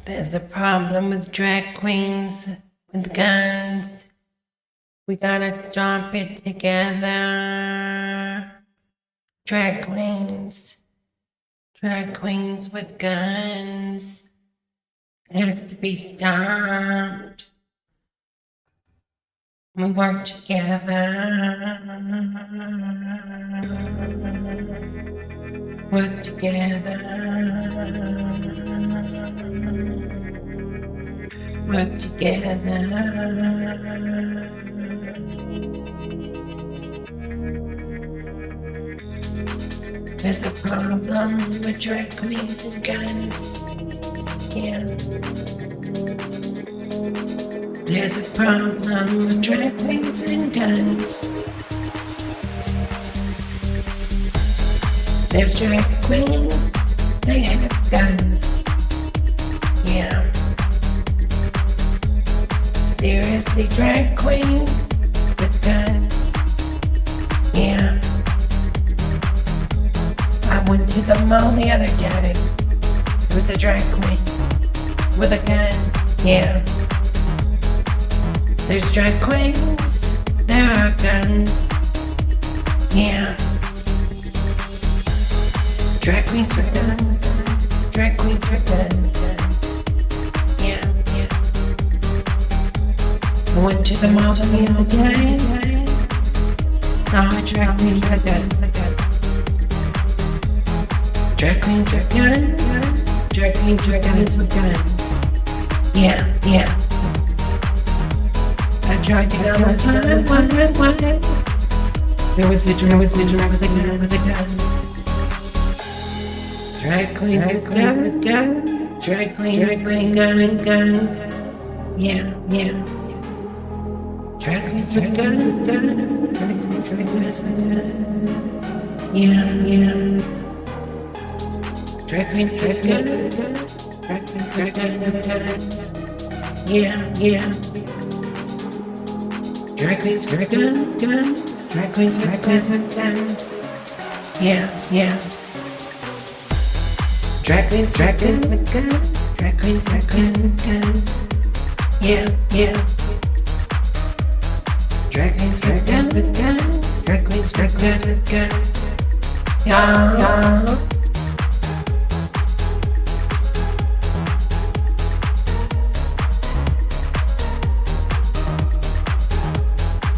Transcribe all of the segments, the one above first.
There's a problem with drag queens with guns. We gotta stop it together. Drag queens with guns. It has to be stopped. We work together. Work together. Work together. There's a problem with drag queens and guns. Yeah. There's a problem with drag queens and guns. There's drag queens, they have guns. Yeah. Seriously, drag queen with guns. Yeah. I went to the mall the other day. There was a drag queen with a gun. Yeah. There's drag queens, there are guns. Yeah. Drag queens with guns. Drag queens with guns. Yeah, yeah. I went to the mall the other day. Saw a drag queen with a gun. Drag queens with guns. Drag queens with guns with guns. Yeah, yeah. I tried to go on time, one. There was the drag with a gun. Drag queens with gun. Drag queens with gun. Yeah, yeah. Drag queens with guns. Drag queens with guns. Yeah. Drag queens with guns. Drag queens with guns. Yeah. Drag queens with guns. Drag queens with guns. Yeah. Drag queens with guns. Drag queens with guns. Yeah. Drag queens with guns. Drag queens with guns. Yeah.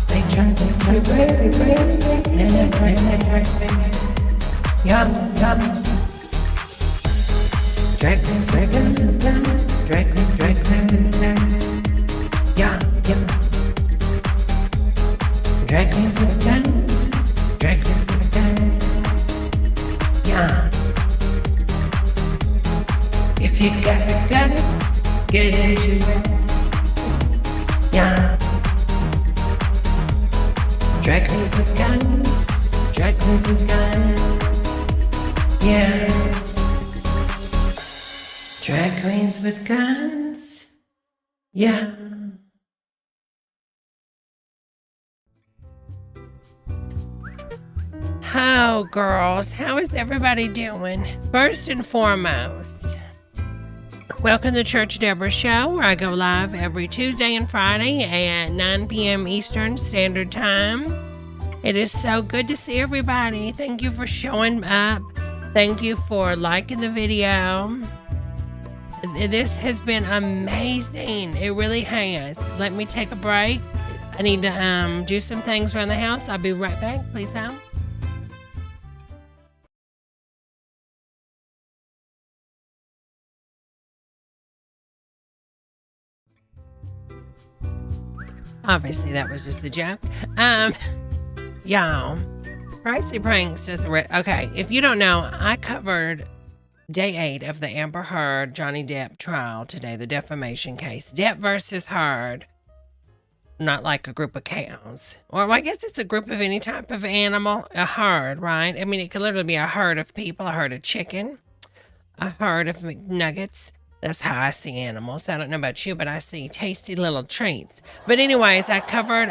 They try to Yum. Drag queens with guns. Drag queens. Yeah. Drag queens with guns. Drag queens with guns. Yeah. If you got it, get into it. Yeah. Drag queens with guns. Drag queens with guns. Yeah. Drag queens with guns. Yeah. Oh, girls, how is everybody doing? First and foremost, welcome to the Church of Debra show, where I go live every Tuesday and Friday at 9 p.m. Eastern Standard Time. It is so good to see everybody. Thank you for showing up. Thank you for liking the video. This has been amazing. It really has. Let me take a break. I need to do some things around the house. I'll be right back. Please hold. Obviously, that was just a joke. Y'all, Pricey Pranks doesn't okay, if you don't know, I covered day 8 of the Amber Heard Johnny Depp trial today, the defamation case. Depp versus Heard. Not like a group of cows. Or I guess it's a group of any type of animal. A herd, right? I mean, it could literally be a herd of people, a herd of chicken, a herd of McNuggets. That's how I see animals. I don't know about you, but I see tasty little treats. But anyways, I covered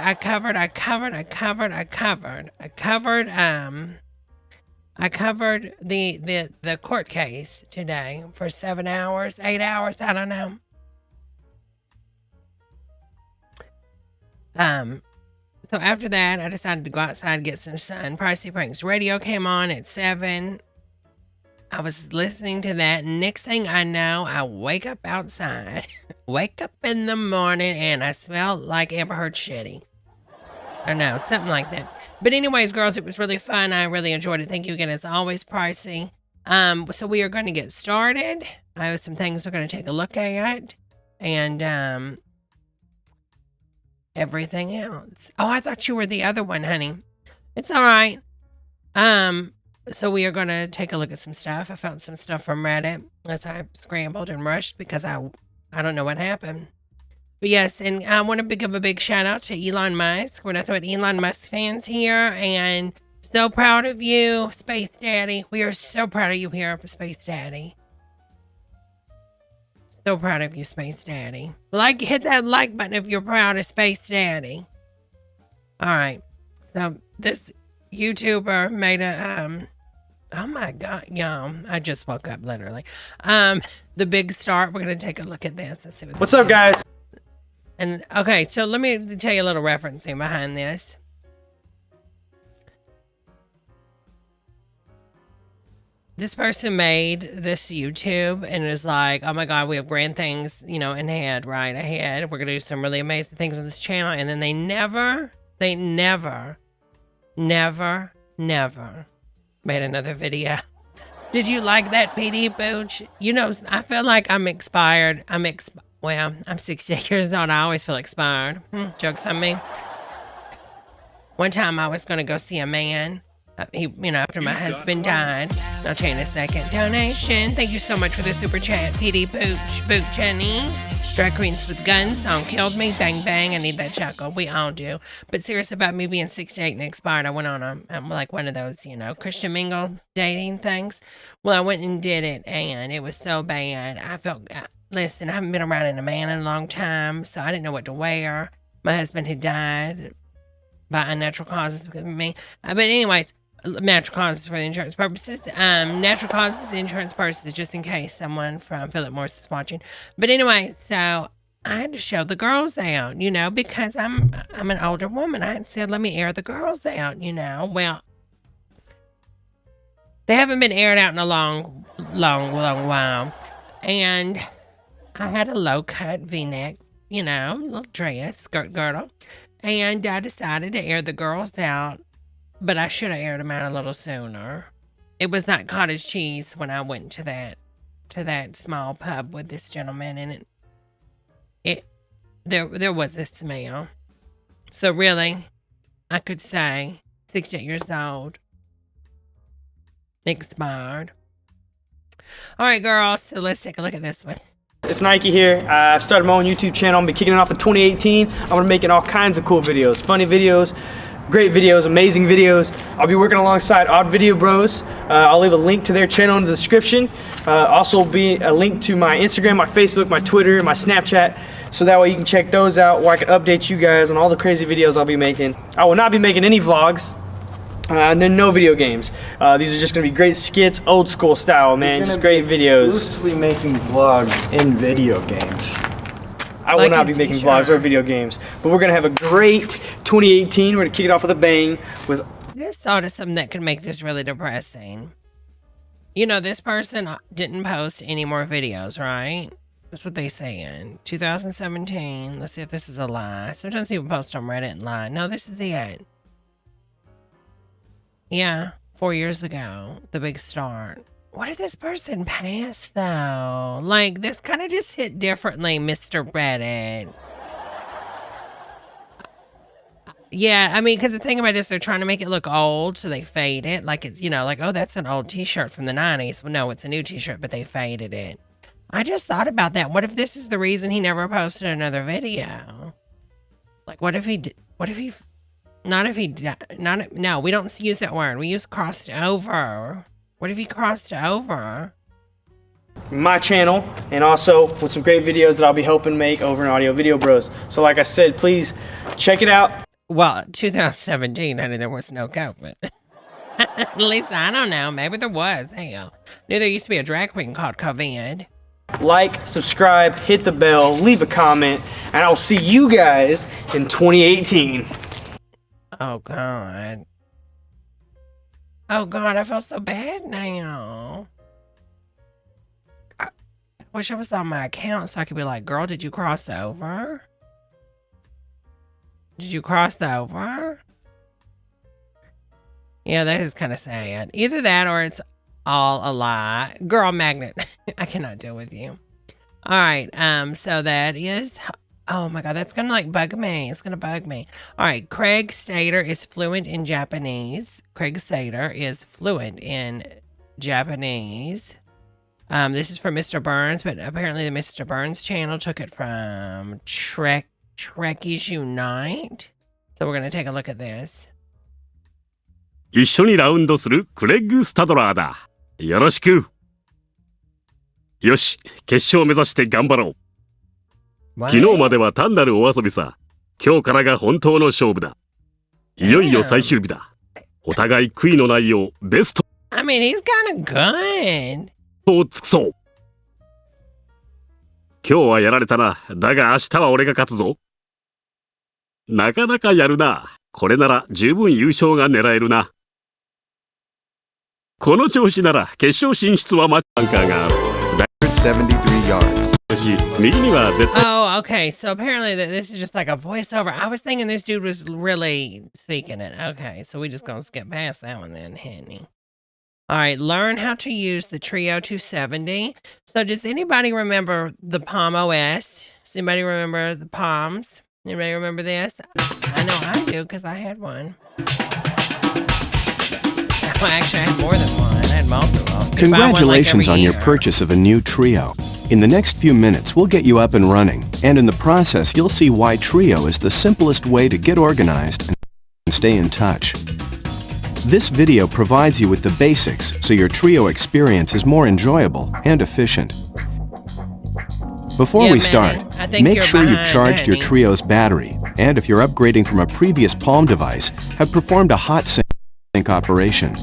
the court case today for 7 hours, 8 hours, I don't know. So after that, I decided to go outside and get some sun. Pricey Pranks radio came on at 7. I was listening to that, and next thing I know, I wake up outside. Wake up in the morning, and I smell like Amber Heard shitty. I know, something like that. But anyways, girls, it was really fun. I really enjoyed it. Thank you again, as always, Pricey. So we are going to get started. I have some things we're going to take a look at, and everything else. Oh, I thought you were the other one, honey. It's all right. So we are going to take a look at some stuff. I found some stuff from Reddit as I scrambled and rushed because I don't know what happened. But yes, and I want to give a big shout out to Elon Musk. We're nothing but Elon Musk fans here, and so proud of you, Space Daddy. We are so proud of you here, Space Daddy. So proud of you, Space Daddy. Hit that like button if you're proud of Space Daddy. All right. So this YouTuber made a oh my god, y'all, I just woke up literally. The big start. We're gonna take a look at this. Let's see what's up, guys. And okay, so let me tell you a little referencing behind this. This person made this YouTube and is like, oh my god, we have grand things, in ahead. We're gonna do some really amazing things on this channel, and then they never made another video. Did you like that, PD Booch? I feel like I'm expired. I'm 68 years old. I always feel expired. Joke's on me. One time I was going to go see a man After my husband died. I'll tell you in a second. Donation. Thank you so much for the super chat. PD Pooch, Boot Jenny. Drag queens with guns. Song killed me. Bang bang. I need that chuckle. We all do. But serious about me being 68 and expired, I went on like one of those, Christian mingle dating things. Well, I went and did it, and it was so bad. I felt, listen, I haven't been around in a man in a long time, so I didn't know what to wear. My husband had died by unnatural causes because of me. But anyways, natural causes for insurance purposes. Natural causes, insurance purposes, just in case someone from Philip Morris is watching. But anyway, so I had to show the girls out, because I'm an older woman. I had said, let me air the girls out, Well, they haven't been aired out in a long while. And I had a low-cut V-neck, little dress, skirt girdle. And I decided to air the girls out. But I should have aired them out a little sooner. It was not cottage cheese when I went to that small pub with this gentleman, and there was a smell. So really, I could say 68 years old, expired. All right, girls. So let's take a look at this one. It's Nike here. I've started my own YouTube channel. I'm gonna be kicking it off in 2018. I'm gonna be making all kinds of cool videos, funny videos. Great videos, amazing videos. I'll be working alongside Odd Video Bros. I'll leave a link to their channel in the description. Also be a link to my Instagram, my Facebook, my Twitter, my Snapchat, so that way you can check those out, where I can update you guys on all the crazy videos I'll be making. I will not be making any vlogs, and then no video games. These are just gonna be great skits, old school style, man. Just great videos. Exclusively making vlogs in video games. I will not be making vlogs or video games, but we're gonna have a great 2018. We're gonna kick it off with a bang. With this thought of something that could make this really depressing. This person didn't post any more videos, right? That's what they say in 2017. Let's see if this is a lie. Sometimes people post on Reddit and lie. No, this is it. Yeah, 4 years ago, the big start. What did this person pass, though? Like, this kind of just hit differently, Mr. Reddit. Yeah, because the thing about this, they're trying to make it look old, so they fade it. Like, it's, oh, that's an old t-shirt from the 90s. Well, no, it's a new t-shirt, but they faded it. I just thought about that. What if this is the reason he never posted another video? Like, no, we don't use that word. We use crossed over. What if he crossed over? My channel, and also with some great videos that I'll be helping make over in Audio Video Bros. So like I said, please check it out. Well, 2017, honey, there was no COVID. At least I don't know. Maybe there was. Hell, knew there used to be a drag queen called COVID. Like, subscribe, hit the bell, leave a comment, and I'll see you guys in 2018. Oh, God. Oh, God, I feel so bad now. I wish I was on my account so I could be like, girl, did you cross over? Did you cross over? Yeah, that is kind of sad. Either that or it's all a lie. Girl magnet. I cannot deal with you. All right. So that is... Oh my God, that's gonna bug me. It's gonna bug me. All right, Craig Stater is fluent in Japanese. Craig Stater is fluent in Japanese. This is from Mr. Burns, but apparently the Mr. Burns channel took it from Trekkies Unite. So we're gonna take a look at this. 一緒にラウンドするクレッグ・スタドラーだ。よろしく。よし、決勝目指して頑張ろう。昨日までは単なるお遊びさ。今日からが本当の勝負だ。いよいよ最終日だ。お互い悔いのないようベスト。I mean, he's kind of good. を尽くそう。今日はやられたな。だが明日は俺が勝つぞ。なかなかやるな。これなら十分優勝が狙えるな。この調子なら決勝進出はマッチアンカーがある。73 yards. Oh, okay. So apparently this is just like a voiceover. I was thinking this dude was really speaking it. Okay, so we just gonna skip past that one then, Henny. All right, learn how to use the Trio 270. So does anybody remember the Palm OS? Does anybody remember the Palms? Anybody remember this? I know I do because I had one. Well, actually, I had more than one. I had multiple. You buy one, like, Congratulations every on your year. purchase of a new Trio. In the next few minutes, we'll get you up and running, and in the process, you'll see why Trio is the simplest way to get organized and stay in touch. This video provides you with the basics so your Trio experience is more enjoyable and efficient. Before Yeah, we Manny, start, I think make you're sure you've behind, charged your Manny. Trio's battery, and if you're upgrading from a previous Palm device, have performed a hot sync operation.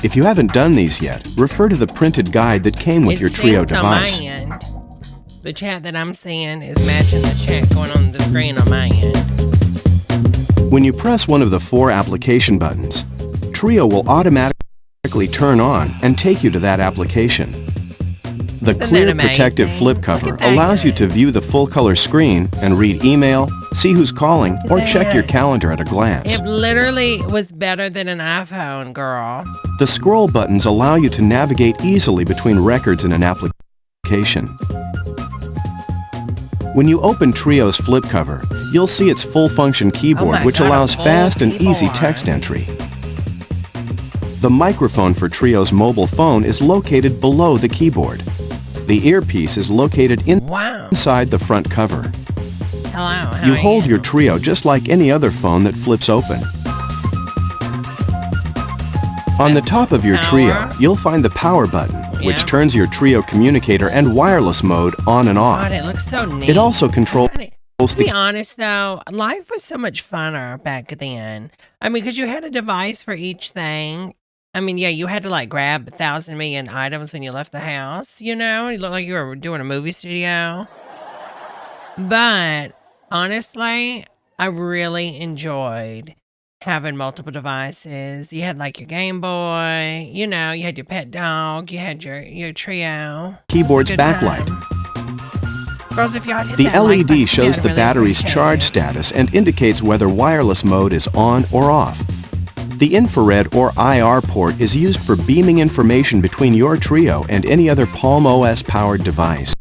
If you haven't done these yet, refer to the printed guide that came with It's your Trio synced on my device. end. The chat that I'm seeing is matching the chat going on the screen on my end. When you press one of the 4 application buttons, Trio will automatically turn on and take you to that application. The Isn't clear that protective amazing? flip Look cover at that allows you guy. to view the full color screen and read email, see who's calling, or check your that. calendar at a glance. It literally was better than an iPhone, girl. The scroll buttons allow you to navigate easily between records in an application. When you open Trio's flip cover, you'll see its full-function keyboard, my which God, a allows full fast and easy keyboard. text entry. The microphone for Trio's mobile phone is located below the keyboard. The earpiece is located Wow. inside the front cover. Hello. How You are hold you? your Trio just like any other phone that flips open. On the top of your Trio, Power. you'll find the power button, which Yeah. turns your Trio communicator and wireless mode on and off. God, it looks so neat. It also controls To be the honest, though, life was so much funner back then. I mean, because you had a device for each thing. I mean, yeah, you had to like grab 1,000 million items when you left the house, you know? You looked like you were doing a movie studio. But honestly, I really enjoyed having multiple devices. You had like your Game Boy, you know, you had your pet dog, you had your Trio. keyboard's It was a good backlight. time. Girls, if y'all hit The that like button, LED shows I'd the really battery's appreciate charge it. status and indicates whether wireless mode is on or off. The infrared or IR port is used for beaming information between your Trio and any other Palm OS-powered device.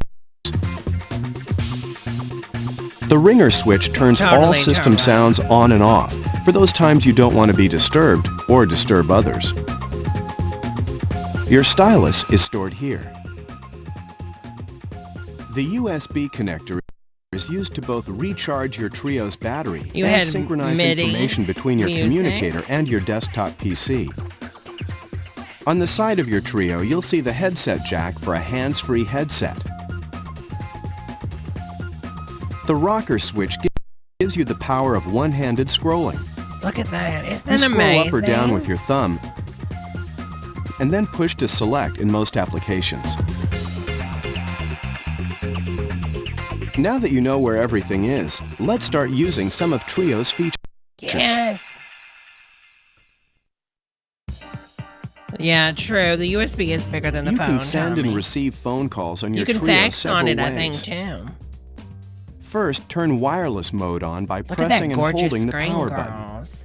The ringer switch turns all Totally, system totally. sounds on and off for those times you don't want to be disturbed or disturb others. Your stylus is stored here. The USB connector is used to both recharge your Trio's battery You and had synchronize MIDI information between your music. communicator and your desktop PC. On the side of your Trio, you'll see the headset jack for a hands-free headset. The rocker switch gives you the power of one-handed scrolling. Look at that. Isn't You that scroll amazing? up or down with your thumb and then push to select in most applications. Now that you know where everything is, let's start using some of Trio's features. Yes. Yeah, true. The USB is bigger than the You phone. can send Tommy. and receive phone calls on You your can Trio fax several on it, ways. I think, too. First, turn wireless mode on by Look at pressing that and gorgeous holding the screen, power button. girls.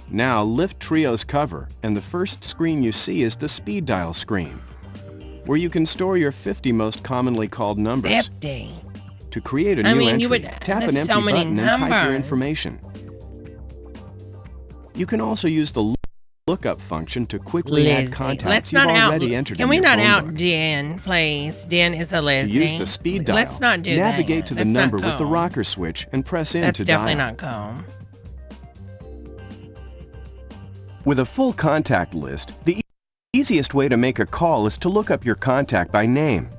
Now lift Trio's cover, and the first screen you see is the speed dial screen, where you can store your 50 most commonly called numbers. 50. To create a I new mean, entry, you would- tap there's an so empty many button and type your numbers. information. You can also use the lookup function to quickly add Lizzie. contacts Let's you've not already out. entered Can in we your not phone out book. Den, please? Den is a To Lizzie. use the speed dial, Let's not do navigate that. to the That's not number with the cool. rocker switch and press in That's to definitely dial. not cool. With a full contact list, the easiest way to make a call is to look up your contact by name.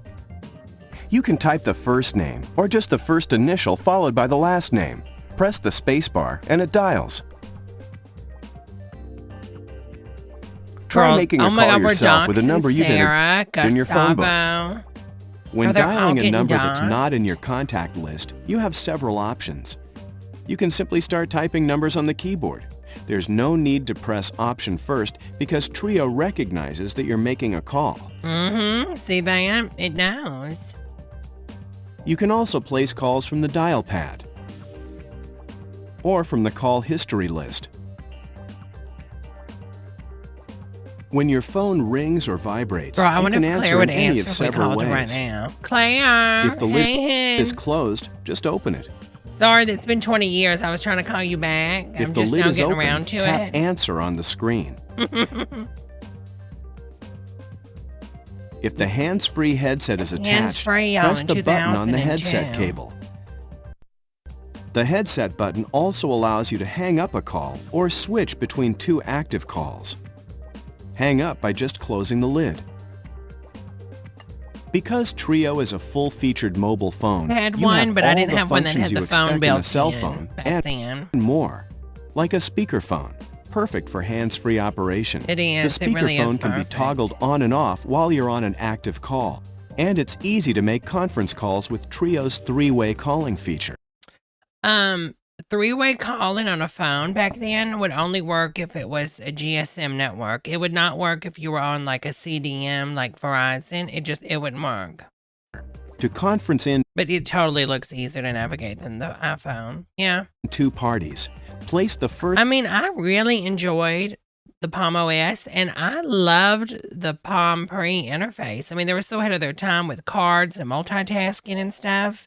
You can type the first name or just the first initial followed by the last name. Press the spacebar and it dials. Try Girl, making a oh my call God, we're yourself with a doxing number you've entered Sarah, in your phone book. Gustavo. When Oh, they're all dialing a getting number that's doxed. not in your contact list, you have several options. You can simply start typing numbers on the keyboard. There's no need to press Option first because Trio recognizes that you're making a call. Mm-hmm. See that? It knows. You can also place calls from the dial pad or from the call history list. When your phone rings or vibrates, Girl, I you wonder can if answer Claire would in any answer of if we several called her right ways. now. Claire, If the lid hey, is closed, just open it. Sorry, it's been 20 years. I was trying to call you back. If I'm the just lid now is getting open, around to tap it. Answer on the screen. If the hands-free headset is attached, Hands-free on press in the button on the 2002. headset cable. The headset button also allows you to hang up a call or switch between two active calls. Hang up by just closing the lid. Because Trio is a full-featured mobile phone, I had you one, have but all I didn't the have one that functions had you the phone expect in built a cell in phone back and then. more, like a speakerphone, perfect for hands-free operation. It is. The It really is speakerphone can be perfect. toggled on and off while you're on an active call, and it's easy to make conference calls with Trio's three-way calling feature. Three-way calling on a phone back then would only work if it was a GSM network. It would not work if you were on like a CDM like Verizon. It wouldn't work. To conference in But it totally looks easier to navigate than the iPhone. Yeah. two parties, place the first I mean, I really enjoyed the Palm OS, and I loved the Palm Pre interface. I mean, they were so ahead of their time with cards and multitasking and stuff.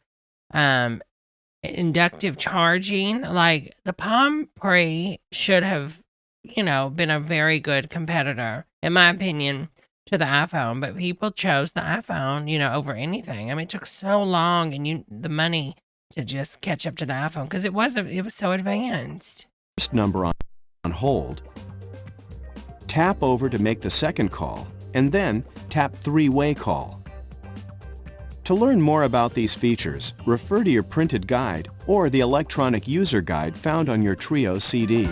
Inductive charging. Like, the Palm Pre should have, been a very good competitor, in my opinion, to the iPhone. But people chose the iPhone, over anything. I mean, it took so long and the money to just catch up to the iPhone because it was so advanced. number on hold. Tap over to make the second call, and then tap three-way call. To learn more about these features, refer to your printed guide or the electronic user guide found on your Trio CD.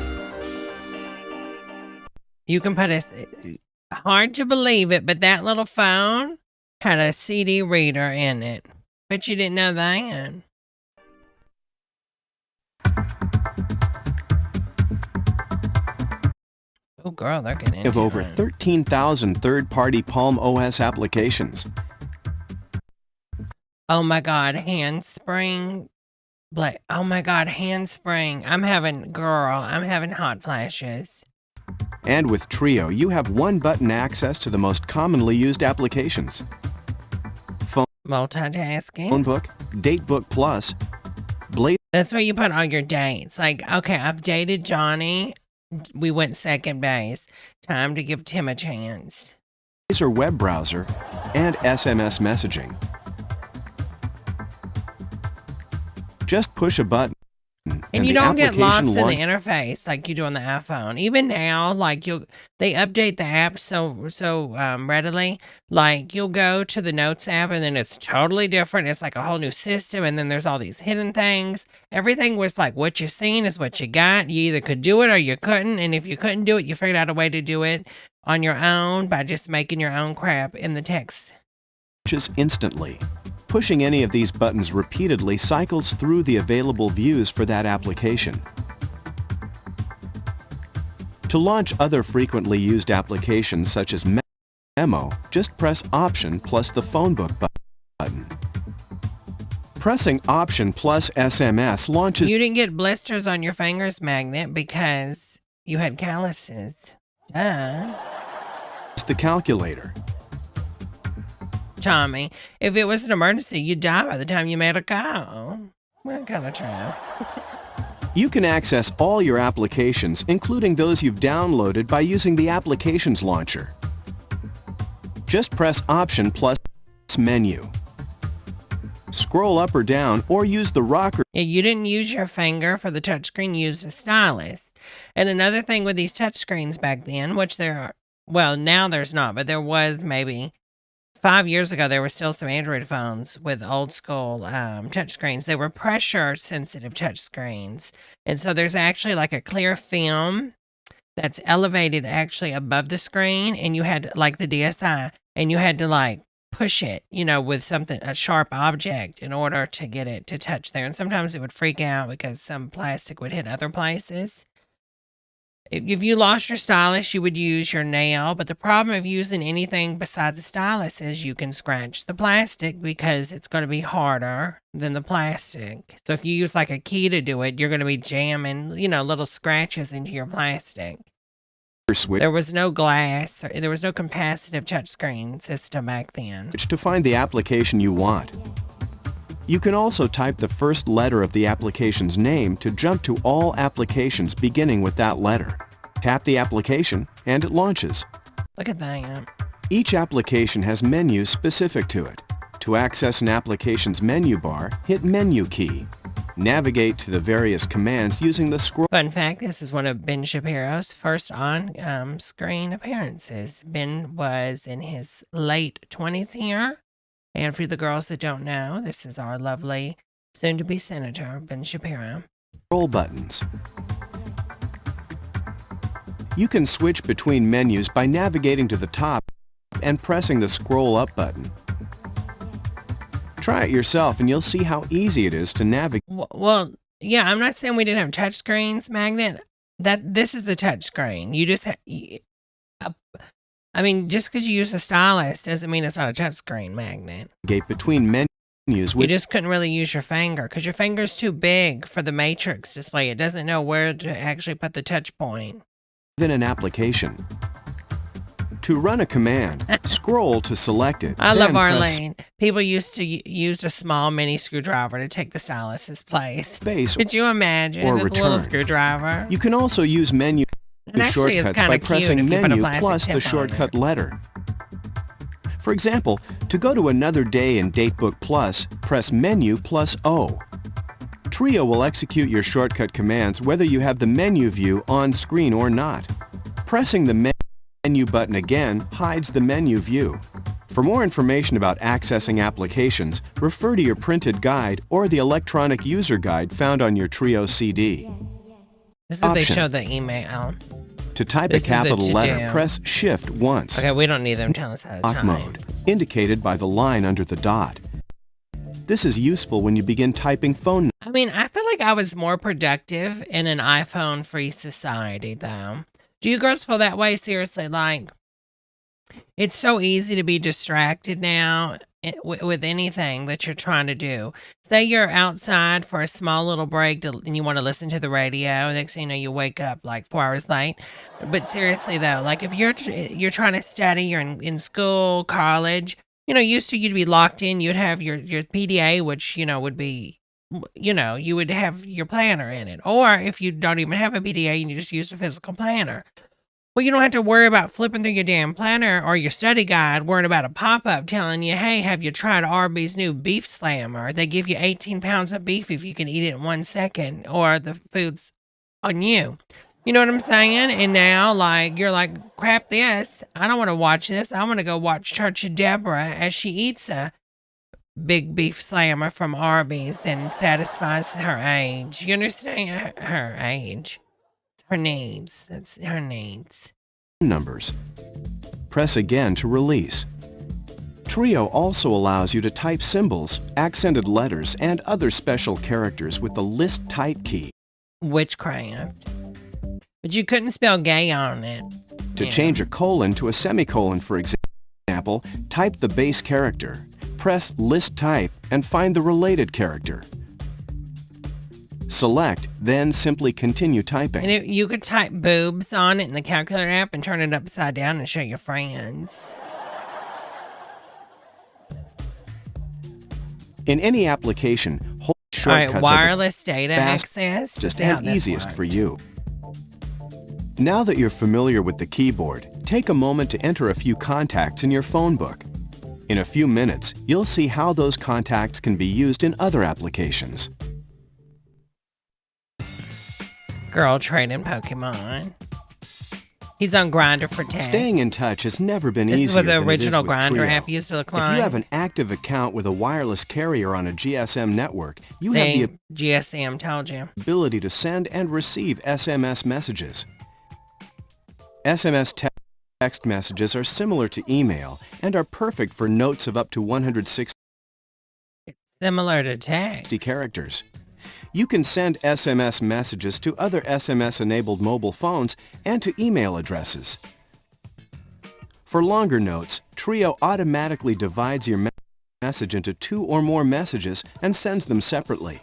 You can put hard to believe it, but that little phone had a CD reader in it. But you didn't know that. Oh, girl, they're getting We have into over it. 13,000 third-party Palm OS applications. Oh my God, handspring. Oh my God, handspring. I'm having hot flashes. And with Trio, you have one-button access to the most commonly used applications. Multitasking. Phone Book, Datebook Plus, Blaze That's where you put all your dates. Like, okay, I've dated Johnny. We went second base. Time to give Tim a chance. or web browser, and SMS messaging. Just push a button. And you the don't get lost in the application interface like you do on the iPhone. Even now, like they update the app so readily. Like you'll go to the Notes app and then it's totally different. It's like a whole new system, and then there's all these hidden things. Everything was like what you're seeing is what you got. You either could do it or you couldn't, and if you couldn't do it, you figured out a way to do it on your own by just making your own crap in the text. launches instantly. Pushing any of these buttons repeatedly cycles through the available views for that application. To launch other frequently used applications such as Memo, just press Option plus the Phone Book button. Pressing Option plus SMS launches You didn't get blisters on your fingers, Magnet, because you had calluses. Duh. the calculator. Tommy, if it was an emergency, you'd die by the time you made a call. Well, kind of true. You can access all your applications, including those you've downloaded, by using the Applications Launcher. Just press Option plus Menu. Scroll up or down, or use the rocker. Yeah, you didn't use your finger for the touchscreen, you used a stylus. And another thing with these touchscreens back then, which there are, well, now there's not, but there was maybe 5 years ago, there were still some Android phones with old school touchscreens. They were pressure sensitive touchscreens. And so there's actually like a clear film that's elevated actually above the screen. And you had like the DSi, and you had to like push it, with something, a sharp object in order to get it to touch there. And sometimes it would freak out because some plastic would hit other places. If you lost your stylus, you would use your nail, but the problem of using anything besides a stylus is you can scratch the plastic because it's going to be harder than the plastic. So if you use like a key to do it, you're going to be jamming, little scratches into your plastic. Switch There was no glass, there was no capacitive touchscreen system back then. to find the application you want. You can also type the first letter of the application's name to jump to all applications beginning with that letter. Tap the application and it launches. Look at that. Each application has menus specific to it. To access an application's menu bar, hit Menu key. Navigate to the various commands using the scroll. Fun fact, this is one of Ben Shapiro's first on-screen appearances. Ben was in his late 20s here. And for the girls that don't know, this is our lovely soon-to-be Senator, Ben Shapiro. Scroll buttons. You can switch between menus by navigating to the top and pressing the scroll up button. Try it yourself and you'll see how easy it is to navigate. Well, yeah, I'm not saying we didn't have touch screens, Magnet. This is a touch screen. You just, I mean, just because you use a stylus doesn't mean it's not a touch screen, Magnet. Between menus You just couldn't really use your finger because your finger's too big for the matrix display. It doesn't know where to actually put the touch point. within an application. To run a command, scroll to select it. I love then press Arlene. People used to use a small mini screwdriver to take the stylus's place. Space Could you imagine? or Just a little return. screwdriver. You can also use menu It actually is shortcuts kind by of cute pressing if you put a menu plastic plus tip the on shortcut it. letter. For example, to go to another day in Datebook Plus, press Menu plus O. Trio will execute your shortcut commands whether you have the menu view on screen or not. Pressing the menu button again hides the menu view. For more information about accessing applications, refer to your printed guide or the electronic user guide found on your Trio CD. This is what they Option. show the email. To type This a is the capital letter, to-do. press Shift once. Okay, we don't need them telling us how to Dot type. mode, indicated by the line under the dot. This is useful when you begin typing phone I mean, I feel like I was more productive in an iPhone-free society, though. Do you girls feel that way? Seriously, like, it's so easy to be distracted now with anything that you're trying to do. Say you're outside for a small little break and you want to listen to the radio. Next thing you know, you wake up like 4 hours late. But seriously, though, like if you're trying to study, you're in school, college, you know, used to you'd be locked in, you'd have your PDA, which, you know, would be, you know, you would have your planner in it. Or if you don't even have a PDA and you just use a physical planner. Well, you don't have to worry about flipping through your damn planner or your study guide, worrying about a pop-up telling you, hey, have you tried Arby's new beef slammer? They give you 18 pounds of beef if you can eat it in 1 second, or the food's on you. You know what I'm saying? And now, like, you're like, crap this. I don't want to watch this. I want to go watch Church of Debra as she eats a big beef slammer from Arby's and satisfies her age. You understand? Her age. Her needs. That's her needs. numbers. Press again to release. Trio also allows you to type symbols, accented letters, and other special characters with the List Type key. Witchcraft. But you couldn't spell gay on it. To Yeah. change a colon to a semicolon, for example, type the base character, press List Type, and find the related character. Select, then simply continue typing. And you could type boobs on it in the calculator app and turn it upside down and show your friends. In any application, hold All shortcuts right, are the wireless data fast- access. fastest See how and this easiest works. for you. Now that you're familiar with the keyboard, take a moment to enter a few contacts in your phone book. In a few minutes, you'll see how those contacts can be used in other applications. Girl trading Pokemon. He's on Grindr for text. Staying in touch has never been This is easier what the than it is original with Grindr Trio. app used to look If like. you have an active account with a wireless carrier on a GSM network, you have See, the GSM told you. ability to send and receive SMS messages. SMS text messages are similar to email and are perfect for notes of up to 160 Similar to text. characters. You can send SMS messages to other SMS-enabled mobile phones and to email addresses. For longer notes, Trio automatically divides your message into 2 or more messages and sends them separately.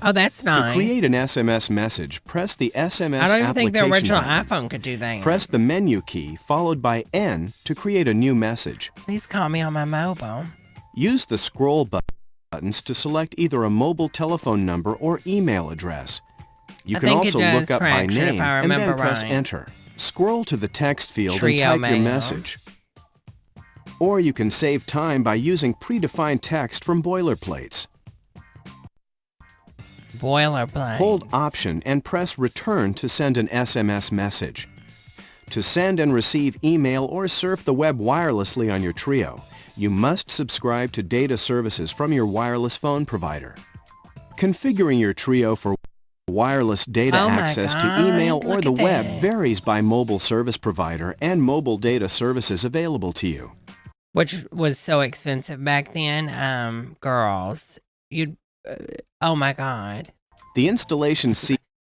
Oh, that's nice. To create an SMS message, press the SMS I don't even think the application original button. iPhone could do that. Press the menu key followed by N to create a new message. Please call me on my mobile. Use the scroll button buttons to select either a mobile telephone number or email address. You I can think it also does look up by correction if name I and then remember press right. enter. Scroll to the text field Trio and type mail. your message. Or you can save time by using predefined text from boilerplates. Boilerplate. Hold Option and press Return to send an SMS message. To send and receive email or surf the web wirelessly on your Trio, you must subscribe to data services from your wireless phone provider. Configuring your Trio for wireless data Oh my access to God, email or look the at web that. varies by mobile service provider and mobile data services available to you. Which was so expensive back then. Girls, oh my God. The installation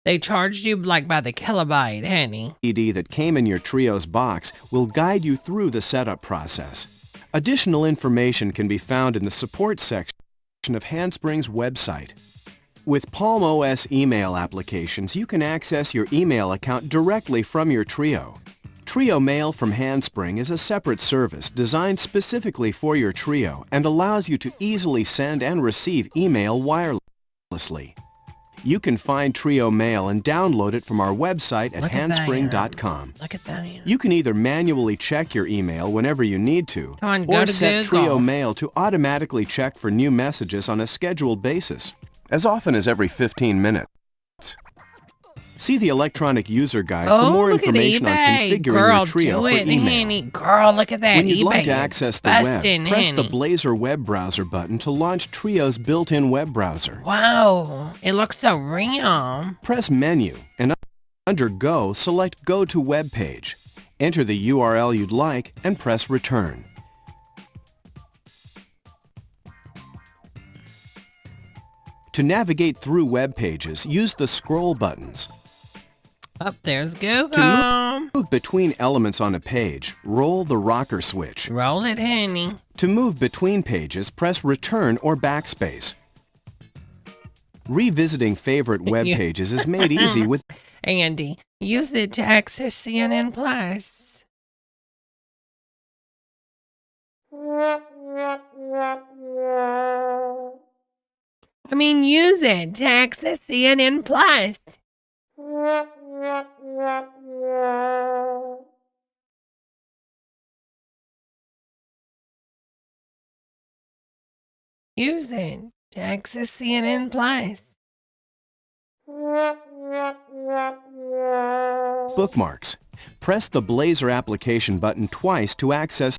They charged you like by the kilobyte, honey. CD that came in your Trio's box will guide you through the setup process. Additional information can be found in the support section of Handspring's website. With Palm OS email applications, you can access your email account directly from your Trio. Trio Mail from Handspring is a separate service designed specifically for your Trio and allows you to easily send and receive email wirelessly. You can find Trio Mail and download it from our website at Look at that. handspring.com. Look at that. You can either manually check your email whenever you need to, Come on, go or to set Google. Trio Mail to automatically check for new messages on a scheduled basis, as often as every 15 minutes. See the electronic user guide for more look at information on eBay. configuring Girl, your Trio do for it, email. honey. Girl, look at that. When you'd eBay like to is access the web, bustin', press the honey. Blazor web browser button to launch Trio's built-in web browser. Wow, it looks so real. Press Menu, and under Go, select Go to Web Page. Enter the URL you'd like, and press Return. To navigate through web pages, use the scroll buttons. Up there's Google. To move between elements on a page, roll the rocker switch. Roll it, honey. To move between pages, press Return or Backspace. Revisiting favorite web You- pages is made easy with Andy, use it to access CNN Plus. I mean, use it to access CNN Plus. Use it to access CNN Plus. bookmarks. Press the Blazor application button twice to access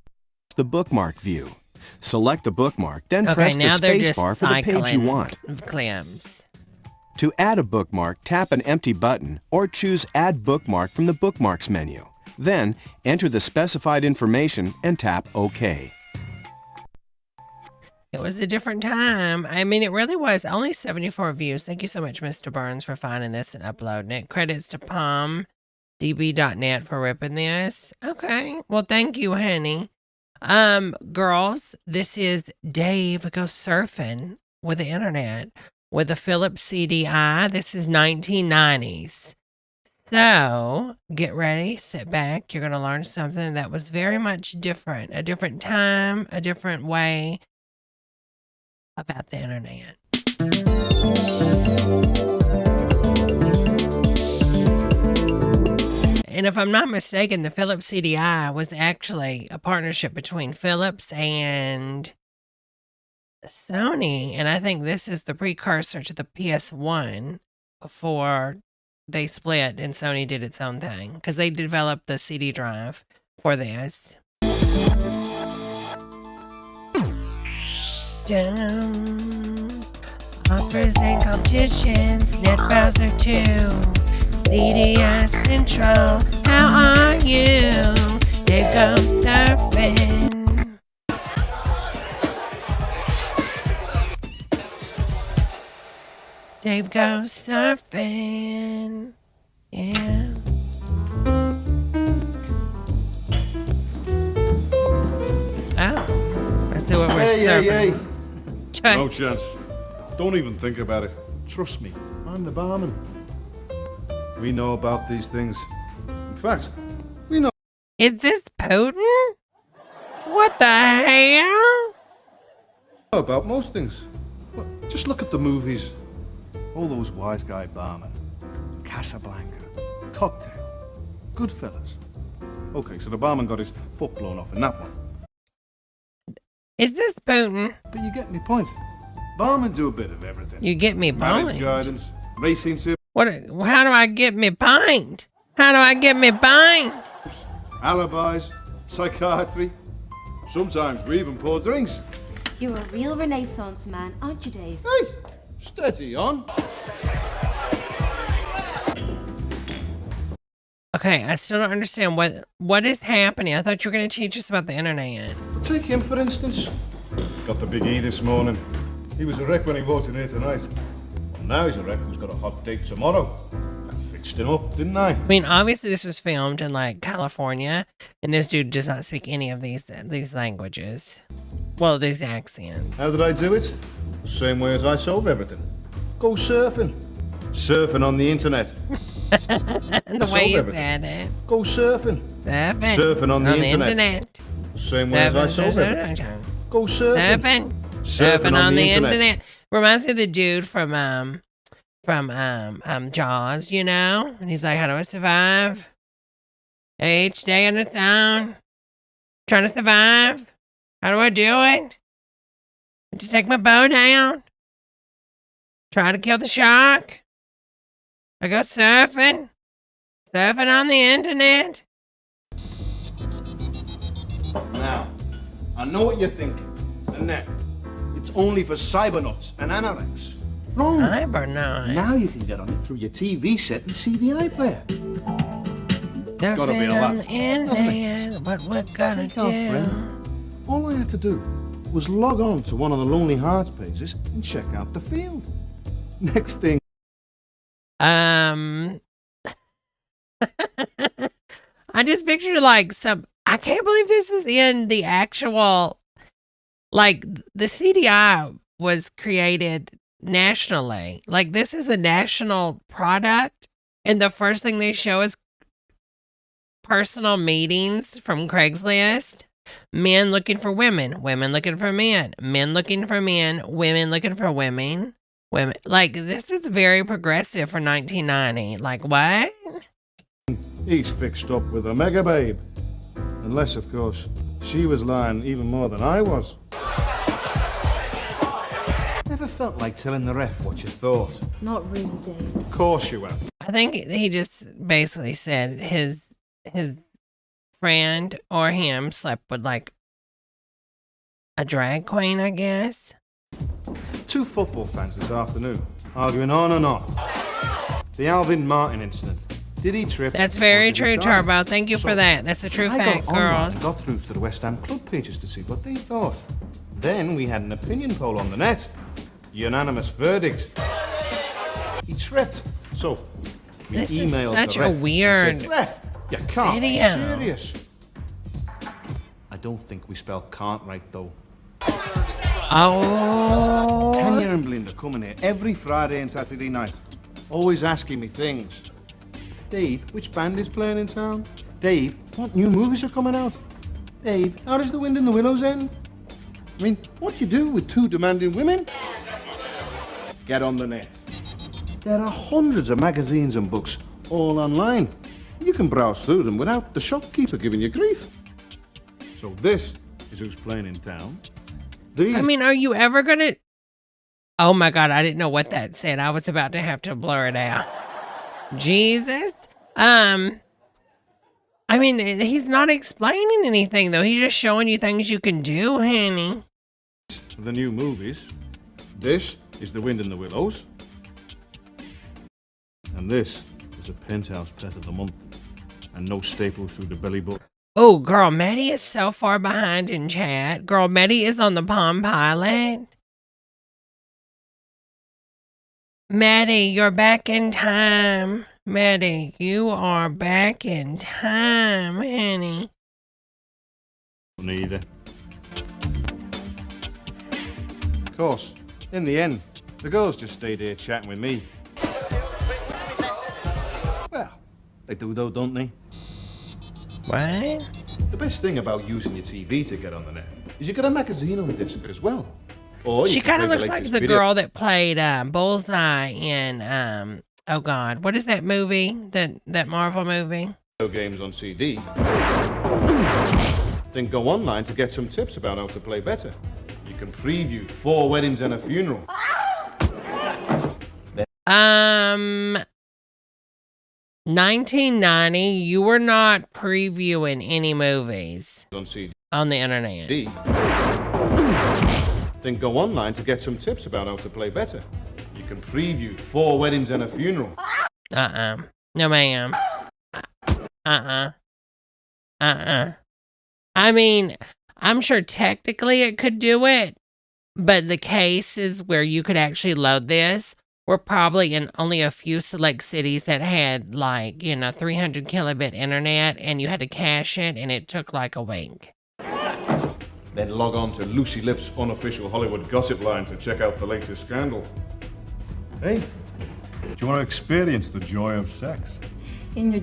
the bookmark view. Select the bookmark, then Okay, press the now they're just spacebar for the page you cycling want. clips. To add a bookmark, tap an empty button or choose Add Bookmark from the Bookmarks menu. Then, enter the specified information and tap OK. It was a different time. I mean, it really was. Only 74 views. Thank you so much, Mr. Burns, for finding this and uploading it. Credits to PalmDB.net for ripping this. Okay. Well, thank you, honey. Girls, this is Dave Go Surfing with the internet with a Philips CDI. This is 1990s. So get ready, sit back. You're going to learn something that was very much different, a different time, a different way about the internet. And if I'm not mistaken, the Philips CDI was actually a partnership between Philips and Sony. And I think this is the precursor to the PS1 before they split and Sony did its own thing, because they developed the CD drive for this. Offers and competitions, net browser 2, CDI Central, how are you? Dave Go Surfing. Dave Go Surfing, yeah. Oh, let's see what we're surfing. No chance. Don't even think about it. Trust me, I'm the barman. We know about these things. In fact, we know Is this Putin? What the hell? about most things. Just look at the movies. All those wise guy barmen. Casablanca. Cocktail. Goodfellas. Okay, so the barman got his foot blown off in that one. Is this Putin? But you get me point. Barmen do a bit of everything. You get me Marriage point. guidance, racing tips, What? How do I get me pint? How do I get me pint? alibis, psychiatry. Sometimes we even pour drinks. You're a real Renaissance man, aren't you, Dave? Hey, steady on. Okay, I still don't understand what is happening. I thought you were going to teach us about the internet. Take him, for instance. Got the big E this morning. He was a wreck when he walked in here tonight. And now he's a wreck who's got a hot date tomorrow. I fixed him up, didn't I? I mean, obviously this was filmed in like California, and this dude does not speak any of these languages. Well, these accents. How did I do it? Same way as I solve everything. Go surfing. Surfing on the internet. The way you said it. Go surfing. Surfing on the internet. Same way as I solve everything. Go surfing. Surfing on the internet. Reminds me of the dude from Jaws, you know? And he's like, how do I survive? Each day on its own. Trying to survive. How do I do it? I just take my bow down. Try to kill the shark. I go surfing. Surfing on the internet. Now, I know what you're thinking. The net. It's only for cybernuts and anoraks. Wrong. Cybernuts. Now you can get on it through your TV set and see the iPlayer. Gotta be a lot. On the internet, what we're gonna Take off, do. friend. All I had to do was log on to one of the Lonely Hearts pages and check out the field. Next thing. I just pictured like I can't believe this is in the actual, like the CDI was created nationally. Like this is a national product, and the first thing they show is personal meetings from Craigslist. Men looking for women, women looking for men, men looking for men, women looking for women. Women, like this is very progressive for 1990. Like what? He's fixed up with a mega babe. Unless, of course, she was lying even more than I was. Never felt like telling the ref what you thought? Not really, Dave. Of course you have. I think he just basically said his friend or him slept with like a drag queen, I guess. Two football fans this afternoon, arguing on and on. The Alvin Martin incident. Did he trip? That's very or did he true, dive? Turbo. Thank you for that. That's a true I fact, got online girls. and got through to the West Ham club pages to see what they thought. Then we had an opinion poll on the net. Unanimous verdict. He tripped. So we This is emailed such the a ref and weird said, Ref, you can't be video. serious. I don't think we spell can't right though. Oh, Tanya and Belinda coming here every Friday and Saturday night, always asking me things. Dave, which band is playing in town? Dave, what new movies are coming out? Dave, how does The Wind in the Willows end? I mean, what do you do with two demanding women? Get on the net. There are hundreds of magazines and books all online. You can browse through them without the shopkeeper giving you grief. So this is who's playing in town. These I mean, are you ever gonna? Oh my God, I didn't know what that said. I was about to have to blur it out. Jesus. I mean, he's not explaining anything though. He's just showing you things you can do, honey. the new movies. This is The Wind in the Willows. And this is a penthouse pet of the month. And no staples through the belly button. Oh, girl, Maddie is so far behind in chat. Girl, Maddie is on the Palm Pilot. Maddie, you're back in time. Maddie, you are back in time, honey. Neither. Of course, in the end, the girls just stayed here chatting with me. Well, they do though, don't they? What? The best thing about using your TV to get on the net is you get a magazine on disc as well. Or you She can kind of play the looks like latest the video girl that played Bullseye in oh God, what is that movie? That Marvel movie? games on CD. Then go online to get some tips about how to play better. You can preview 4 weddings and a funeral. 1990, you were not previewing any movies On CD. on the internet. Then go online to get some tips about how to play better. You can preview 4 weddings and a funeral. No, ma'am. I mean, I'm sure technically it could do it, but the cases where you could actually load this were probably in only a few select cities that had 300 kilobit internet, and you had to cache it, and it took like a week. Then log on to Lucy Lipp's unofficial Hollywood gossip line to check out the latest scandal. Hey, do you want to experience the joy of sex? In your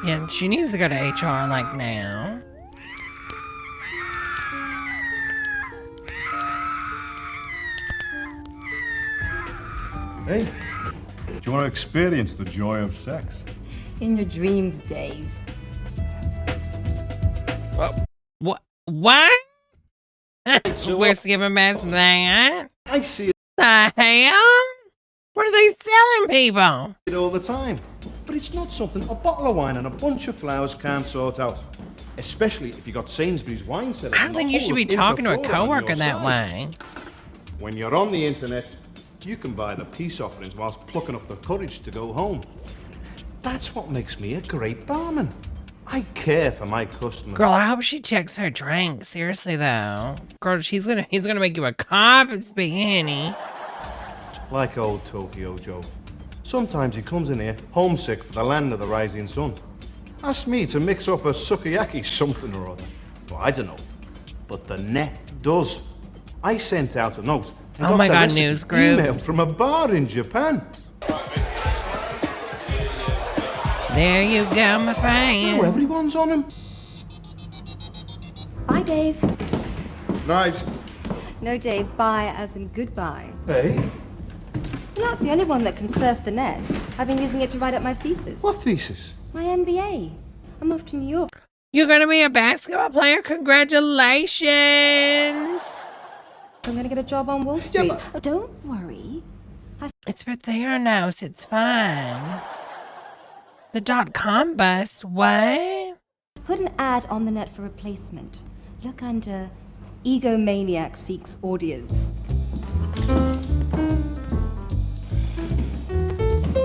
Yeah, she needs to go to HR like now. Hey, do you want to experience the joy of sex? in your dreams, Dave. What? We're skipping past that. I see The hell? What are they selling people? it all the time. But it's not something a bottle of wine and a bunch of flowers can't sort out. Especially if you got Sainsbury's wine cellar. I don't think you should be talking to a coworker that way. When you're on the internet, you can buy the peace offerings whilst plucking up the courage to go home. That's what makes me a great barman. I care for my customers. Girl, I hope she checks her drink. Seriously though. Girl, he's gonna make you a cup of spaghetti. Like old Tokyo Joe. Sometimes he comes in here homesick for the land of the rising sun. Asked me to mix up a sukiyaki something or other. Well, I don't know. But the net does. I sent out a note. And Oh got my the God, recipe news group. emailed from a bar in Japan. There you go, my friend. Oh, everyone's on him. Bye, Dave. Nice. No, Dave, bye as in goodbye. Hey, You're not the only one that can surf the net. I've been using it to write up my thesis. what thesis? My MBA. I'm off to New York. You're gonna be a basketball player? Congratulations! I'm gonna get a job on Wall Street. but- Oh, don't worry. It's for Theranos, it's fine. The .com bust, what? Put an ad on the net for replacement. Look under Egomaniac Seeks Audience.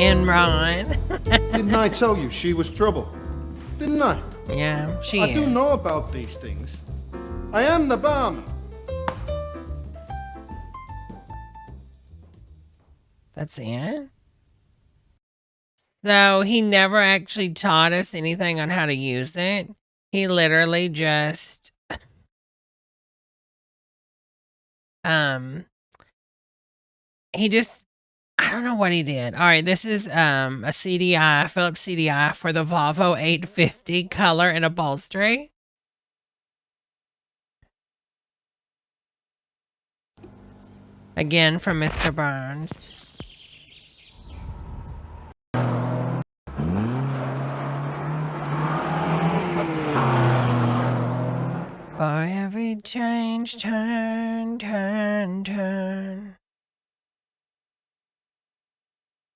Enron. Didn't I tell you she was trouble? Didn't I? Yeah, she I is. do know about these things. I am the barman. That's it? So he never actually taught us anything on how to use it. He literally just he just I don't know what he did. All right, this is a CDI, Philips CDI for the Volvo 850 color and upholstery. Again from Mr. Burns. For every change, turn, turn, turn.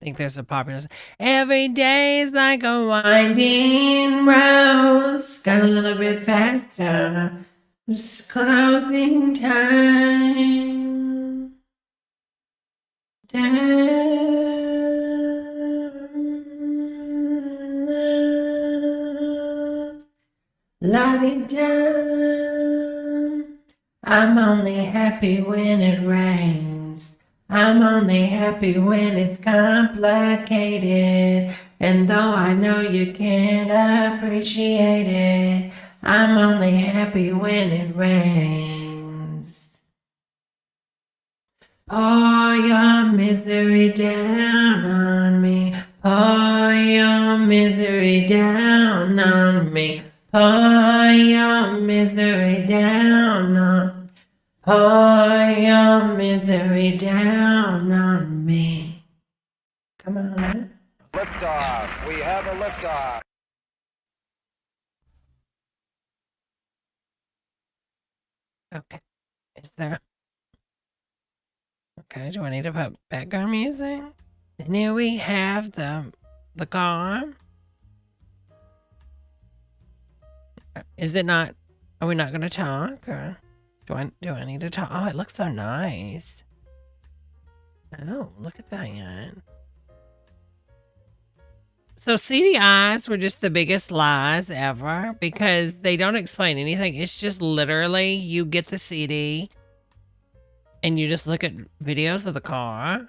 I think there's a popular. Every day is like a winding road. Got a little bit faster. It's closing time. Down. La-di-da. I'm only happy when it rains. I'm only happy when it's complicated. And though I know you can't appreciate it, I'm only happy when it rains. Pour your misery down on me. Pour your misery down on me. Pour your misery down on. Pour your misery down on me. Come on. Liftoff. We have a liftoff. Okay. Is there? Okay, do I need to put background music? And here we have the car. Is it not? Are we not going to talk? Or do I need to talk? Oh, it looks so nice. Oh, look at that. So CDIs were just the biggest lies ever because they don't explain anything. It's just literally you get the CD and you just look at videos of the car.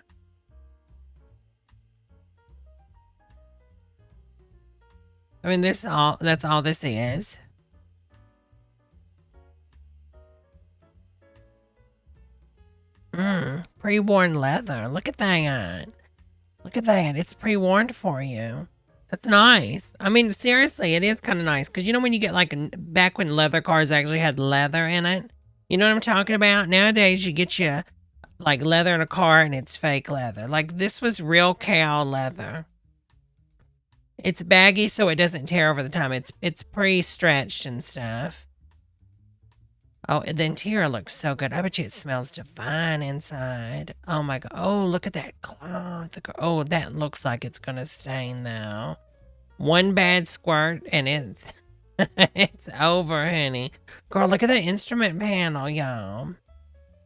I mean, that's all this is. Pre-worn leather. Look at that. Look at that. It's pre-worn for you. That's nice. I mean, seriously, it is kind of nice. Because you know when you get like, back when leather cars actually had leather in it? You know what I'm talking about? Nowadays, you get you like leather in a car and it's fake leather. Like this was real cow leather. It's baggy so it doesn't tear over the time. It's pre-stretched and stuff. Oh, the interior looks so good. I bet you it smells divine inside. Oh my God. Oh, look at that cloth. Oh, that looks like it's going to stain though. One bad squirt and it's, it's over, honey. Girl, look at that instrument panel, y'all.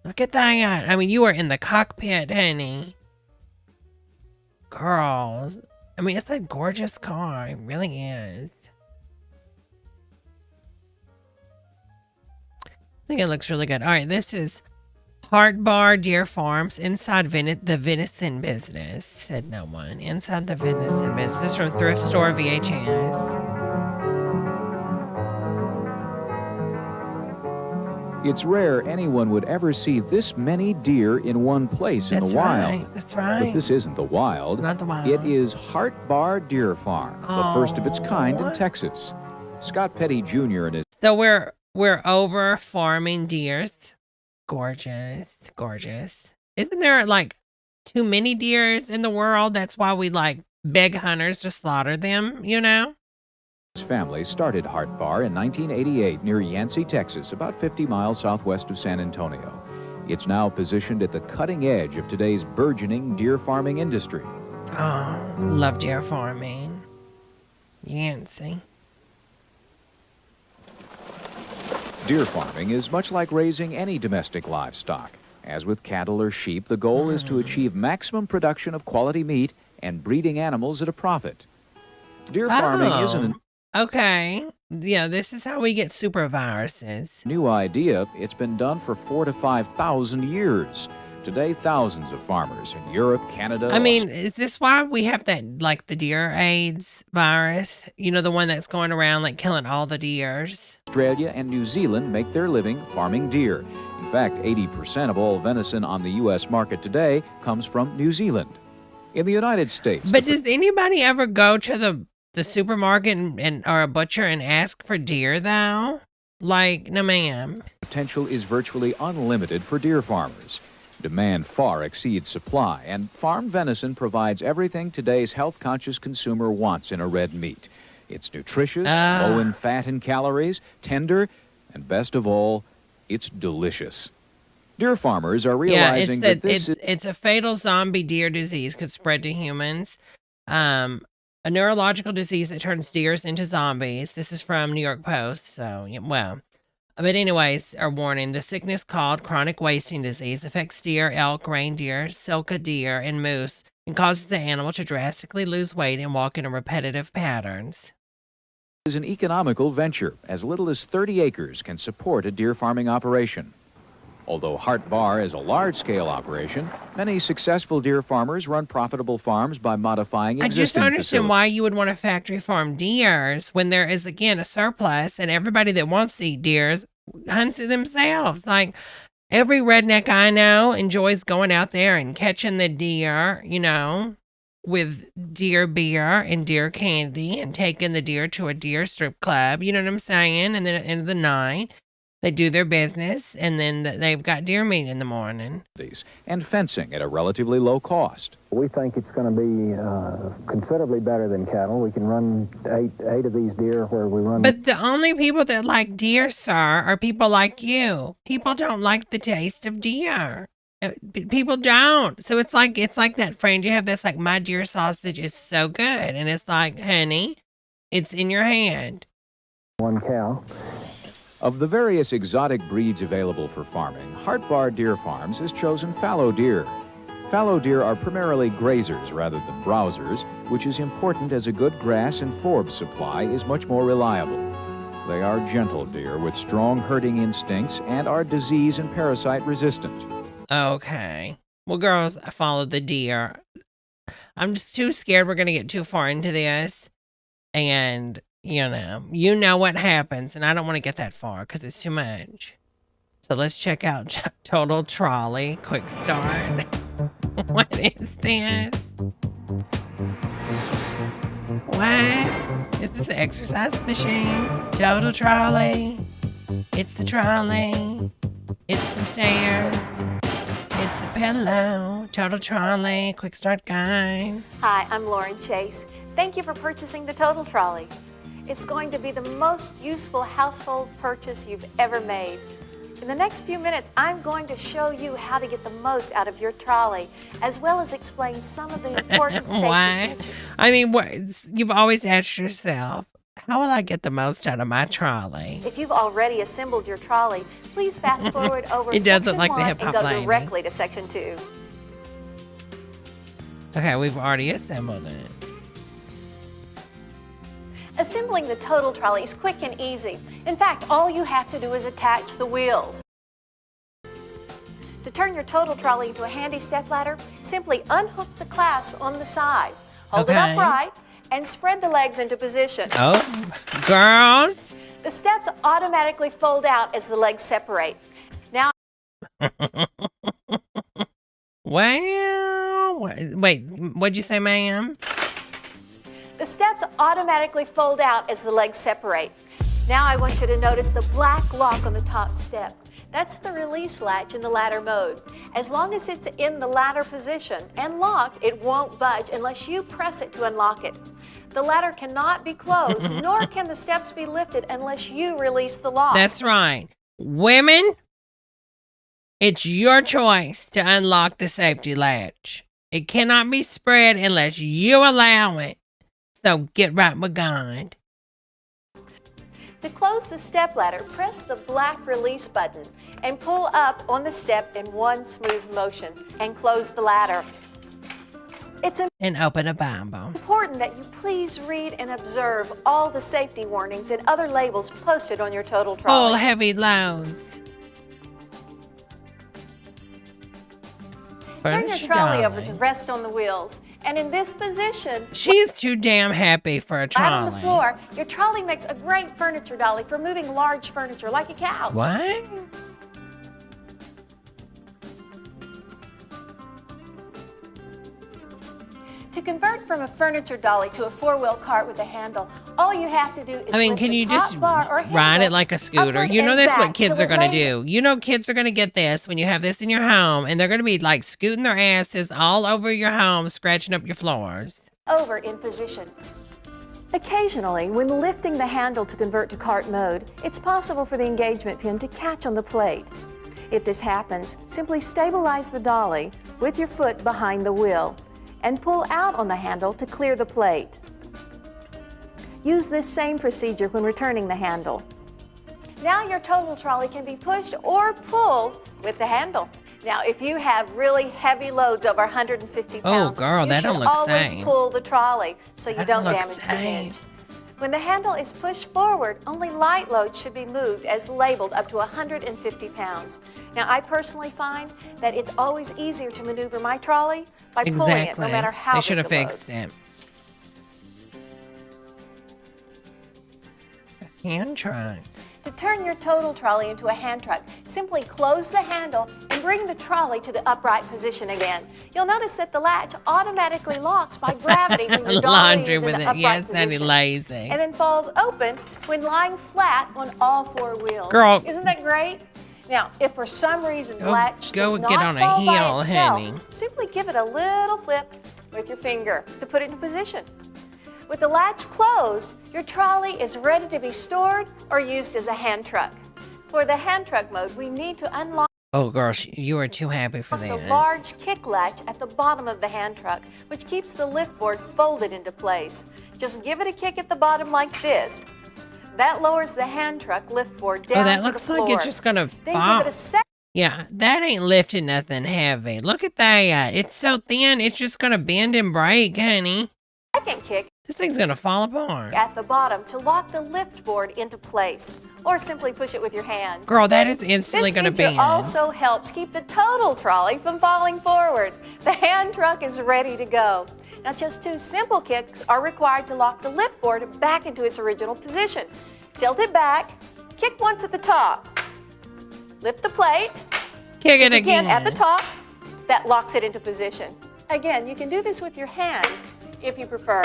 Look at that. I mean, you are in the cockpit, honey. Girls. I mean, it's a gorgeous car. It really is. I think it looks really good. All right, this is Heart Bar Deer Farms inside the venison business, said no one. Inside the venison business from Thrift Store VHS. It's rare anyone would ever see this many deer in one place in the wild. That's right. But this isn't the wild. It's not the wild. It is Heart Bar Deer Farm, the first of its kind in Texas. Scott Petty Jr. and his... So we're over farming deers. Gorgeous, gorgeous. Isn't there like too many deers in the world? That's why we like beg hunters to slaughter them, you know? His family started Heart Bar in 1988 near Yancey, Texas, about 50 miles southwest of San Antonio. It's now positioned at the cutting edge of today's burgeoning deer farming industry. Oh, love deer farming. Yancey. Deer farming is much like raising any domestic livestock. As with cattle or sheep, the goal is to achieve maximum production of quality meat and breeding animals at a profit. Deer farming isn't okay. Yeah, this is how we get super viruses. a new idea. It's been done for 4,000 to 5,000 years. Today, thousands of farmers in Europe, Canada... I mean, is this why we have that, like, the deer AIDS virus? You know, the one that's going around, like, killing all the deers? Australia and New Zealand make their living farming deer. In fact, 80% of all venison on the U.S. market today comes from New Zealand. In the United States... But does anybody ever go to the supermarket and or a butcher and ask for deer, though? Like, no, ma'am. Potential is virtually unlimited for deer farmers. Demand far exceeds supply, and farm venison provides everything today's health-conscious consumer wants in a red meat. It's nutritious, low in fat and calories, tender, and best of all, it's delicious. Deer farmers are realizing that it's a fatal zombie deer disease could spread to humans. A neurological disease that turns deers into zombies. This is from New York Post, so, well... But anyways, a warning, the sickness called chronic wasting disease affects deer, elk, reindeer, silka deer, and moose and causes the animal to drastically lose weight and walk in repetitive patterns. It is an economical venture. As little as 30 acres can support a deer farming operation. Although Hart Bar is a large-scale operation, many successful deer farmers run profitable farms by modifying I existing just don't understand facilities. why you would want to factory farm deers when there is, again, a surplus and everybody that wants to eat deers hunts it themselves. Like, every redneck I know enjoys going out there and catching the deer, you know, with deer beer and deer candy and taking the deer to a deer strip club. You know what I'm saying? And then at the end of the night, they do their business and then they've got deer meat in the morning. And fencing at a relatively low cost. We think it's going to be considerably better than cattle. We can run eight of these deer where we run. But the only people that like deer, sir, are people like you. People don't like the taste of deer. People don't. So it's like that friend you have that's like, my deer sausage is so good. And it's like, honey, it's in your hand. One cow. Of the various exotic breeds available for farming, Hart Bar Deer Farms has chosen fallow deer. Fallow deer are primarily grazers rather than browsers, which is important as a good grass and forb supply is much more reliable. They are gentle deer with strong herding instincts and are disease and parasite resistant. Okay. Well, girls, I followed the deer. I'm just too scared we're going to get too far into this. And, you know what happens. And I don't want to get that far because it's too much. So let's check out Total Trolley. Quick start. What is this? What? Is this an exercise machine? Total Trolley. It's the trolley. It's some stairs. It's a pillow. Total Trolley. Quick start guide. Hi, I'm Lauren Chase. Thank you for purchasing the Total Trolley. It's going to be the most useful household purchase you've ever made. In the next few minutes, I'm going to show you how to get the most out of your trolley, as well as explain some of the important safety features. I mean, you've always asked yourself, how will I get the most out of my trolley? If you've already assembled your trolley, please fast forward over It does section look like the 1 hip and hop go lady. directly to section 2. Okay, we've already assembled it. Assembling the Total Trolley is quick and easy. In fact, all you have to do is attach the wheels. To turn your Total Trolley into a handy stepladder, simply unhook the clasp on the side. Hold it upright and spread the legs into position. Oh, girls. The steps automatically fold out as the legs separate. Now, well, wait, what'd you say, ma'am? the steps automatically fold out as the legs separate. Now I want you to notice the black lock on the top step. That's the release latch in the ladder mode. As long as it's in the ladder position and locked, it won't budge unless you press it to unlock it. The ladder cannot be closed, nor can the steps be lifted unless you release the lock. That's right. Women, it's your choice to unlock the safety latch. It cannot be spread unless you allow it. So get right with God. To close the stepladder, press the black release button and pull up on the step in one smooth motion and close the ladder. It's And open a Bible. important that you please read and observe all the safety warnings and other labels posted on your Total Trolley. All heavy loads. Turn your trolley over to rest on the wheels. And in this position, She's too damn happy for a flat on the trolley. floor, your trolley makes a great furniture dolly for moving large furniture like a couch. What? To convert from a furniture dolly to a four-wheel cart with a handle, all you have to do is I mean, lift can the you top just bar or ride handle it like a scooter? upward You know and that's what back kids till are it going to lays do. You know kids are going to get this when you have this in your home, and they're going to be like scooting their asses all over your home, scratching up your floors. over in position. Occasionally, when lifting the handle to convert to cart mode, it's possible for the engagement pin to catch on the plate. If this happens, simply stabilize the dolly with your foot behind the wheel and pull out on the handle to clear the plate. Use this same procedure when returning the handle. Now your Total Trolley can be pushed or pulled with the handle. Now, if you have really heavy loads over 150 pounds, girl, you that should don't look always safe. pull the trolley so you That don't don't look damage the safe. hinge. When the handle is pushed forward, only light loads should be moved as labeled up to 150 pounds. Now, I personally find that it's always easier to maneuver my trolley by pulling it, no matter how They big should have the load. fixed it. Hand truck. To turn your total trolley into a hand truck, simply close the handle and bring the trolley to the upright position again. You'll notice that the latch automatically locks by gravity when your dolly Laundry is in with the it. upright Yes, position. Sandy lazy. And then falls open when lying flat on all four wheels. Girl. Isn't that great? Now, if for some reason the Go- latch go does get not on a fall by heel, itself, honey. simply give it a little flip with your finger to put it in position. With the latch closed, your trolley is ready to be stored or used as a hand truck. For the hand truck mode, we need to unlock Oh, girl, you are too happy for the this. large kick latch at the bottom of the hand truck, which keeps the lift board folded into place. Just give it a kick at the bottom like this. That lowers the hand truck lift board down Oh, that to looks the like floor. it's just gonna Then fall. give it a second Yeah, that ain't lifting nothing heavy. Look at that. It's so thin, it's just gonna bend and break, honey. kick This thing's gonna fall apart. at the bottom to lock the lift board into place, or simply push it with your hand. Girl, that is instantly This gonna feature bend. also helps keep the total trolley from falling forward. The hand truck is ready to go. Now, just 2 simple kicks are required to lock the lift board back into its original position. Tilt it back, kick once at the top, lift the plate, Kick it again again. at the top. That locks it into position. Again, you can do this with your hand if you prefer.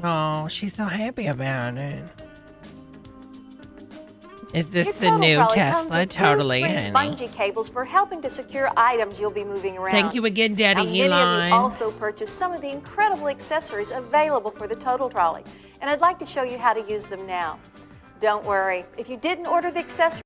Oh, she's so happy about it. Is this Your the total new trolley comes Tesla? with 2 Totally, free honey. bungee cables for helping to secure items you'll be moving around. Thank you again, Now, Daddy many of Elon. you also purchased some of the incredible accessories available for the total trolley, and I'd like to show you how to use them now. Don't worry, if you didn't order the accessories,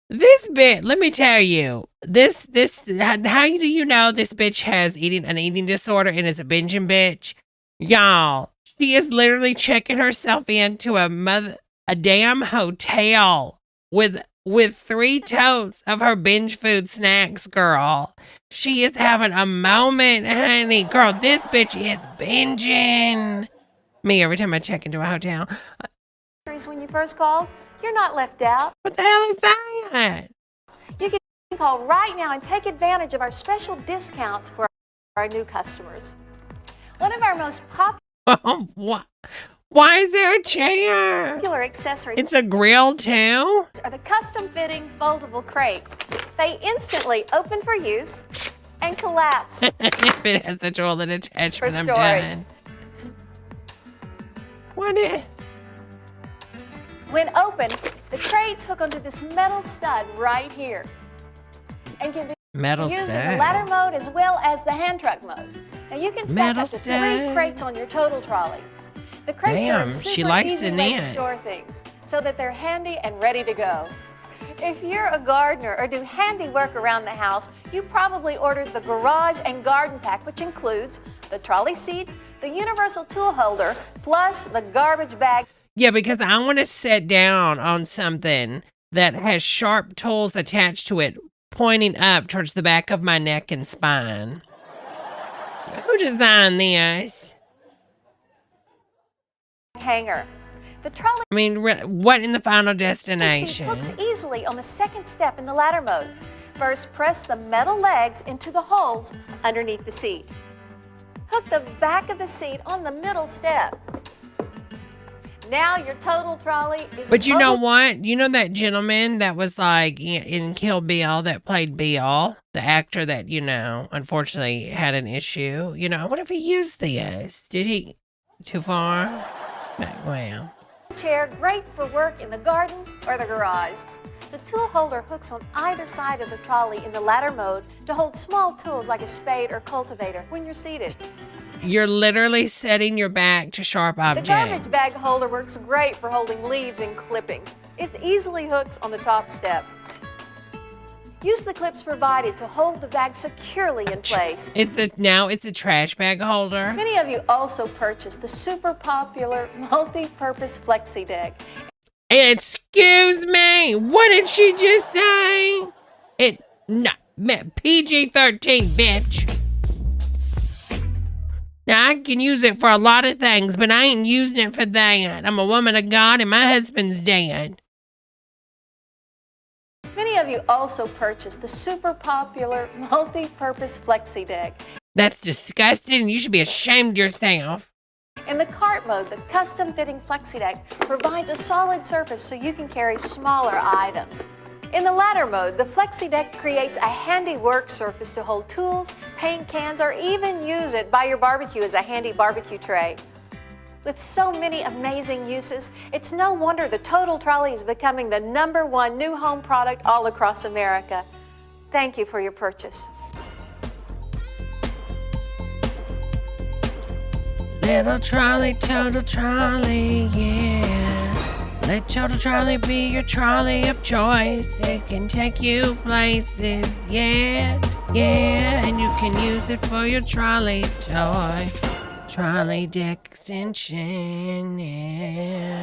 This bitch, let me tell you, how do you know this bitch has an eating disorder and is a binging bitch? Y'all, she is literally checking herself into a damn hotel with 3 totes of her binge food snacks, girl. She is having a moment, honey. Girl, this bitch is binging. Me every time I check into a hotel. when you first called, you're not left out. What the hell is that? You can call right now and take advantage of our special discounts for our new customers. One of our most Why is there a chair? popular accessories It's a grill too? are the custom-fitting foldable crates. They instantly open for use and collapse. If it has a toilet attachment, I'm storage. done. What is? When open, the crates hook onto this metal stud right here and can be Metal used in the stud. ladder mode as well as the hand truck mode. Now you can stack Metal up to 3 stud. crates on your total trolley. The crates are Damn, a she super likes easy to way to knit. store things so that they're handy and ready to go. If you're a gardener or do handy work around the house, you probably ordered the garage and garden pack, which includes the trolley seat, the universal tool holder, plus the garbage bag. Yeah, because I want to sit down on something that has sharp tools attached to it, pointing up towards the back of my neck and spine. Who designed this? Hanger. The trolley I mean, what in the final seat destination? hooks easily on the second step in the ladder mode. First, press the metal legs into the holes underneath the seat. Hook the back of the seat on the middle step. Now your total trolley is But you know over- what? You know that gentleman that was like in Kill Bill that played Bill, the actor that, unfortunately had an issue. What if he used this? Did he? Too far? Wow. chair, great for work in the garden or the garage. The tool holder hooks on either side of the trolley in the ladder mode to hold small tools like a spade or cultivator when you're seated. You're literally setting your back to sharp The objects. garbage bag holder works great for holding leaves and clippings. It easily hooks on the top step. Use the clips provided to hold the bag securely in place. Now it's a trash bag holder. Many of you also purchased the super popular multi-purpose flexi deck. Excuse me. What did she just say? PG-13, bitch. Now, I can use it for a lot of things, but I ain't using it for that. I'm a woman of God and my husband's dead. Many of you also purchased the super popular multi-purpose flexi deck. That's disgusting. You should be ashamed of yourself. In the cart mode, the custom-fitting flexi deck provides a solid surface so you can carry smaller items. In the ladder mode, the flexi deck creates a handy work surface to hold tools, paint cans, or even use it by your barbecue as a handy barbecue tray. With so many amazing uses, it's no wonder the Total Trolley is becoming the #1 new home product all across America. Thank you for your purchase. Little trolley, total trolley, yeah. Let Total Trolley be your trolley of choice. It can take you places, yeah, yeah. And you can use it for your trolley toy. Trolley deck extension, yeah.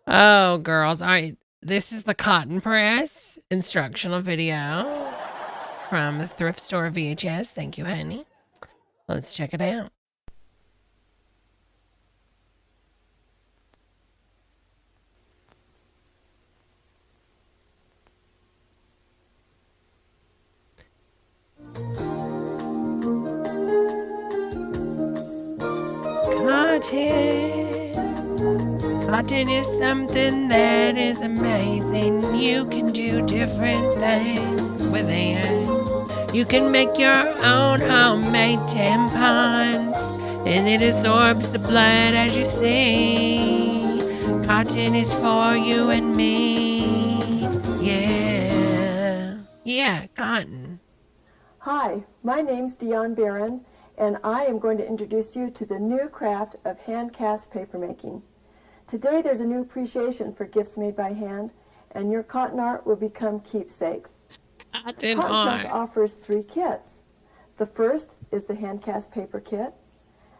Oh, girls. All right. This is the cotton press instructional video from the thrift store VHS. Thank you, honey. Let's check it out. Cotton is something that is amazing. You can do different things with it. You can make your own homemade tampons, and it absorbs the blood as you see. Cotton is for you and me. Yeah. Yeah, cotton. Hi, my name's Dion Barron, and I am going to introduce you to the new craft of hand-cast papermaking. Today there's a new appreciation for gifts made by hand, and your cotton art will become keepsakes. Cotton Press art offers 3 kits. The first is the hand-cast paper kit.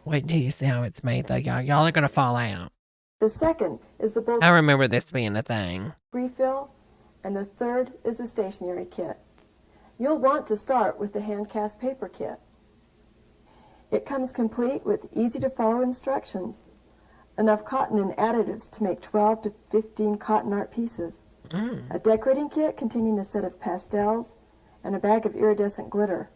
Wait till you see how it's made, though, y'all. Y'all are going to fall out. The second is the bulk I remember this being a thing. refill, and the third is the stationery kit. You'll want to start with the hand-cast paper kit. It comes complete with easy-to-follow instructions, enough cotton and additives to make 12 to 15 cotton art pieces, a decorating kit containing a set of pastels and a bag of iridescent glitter,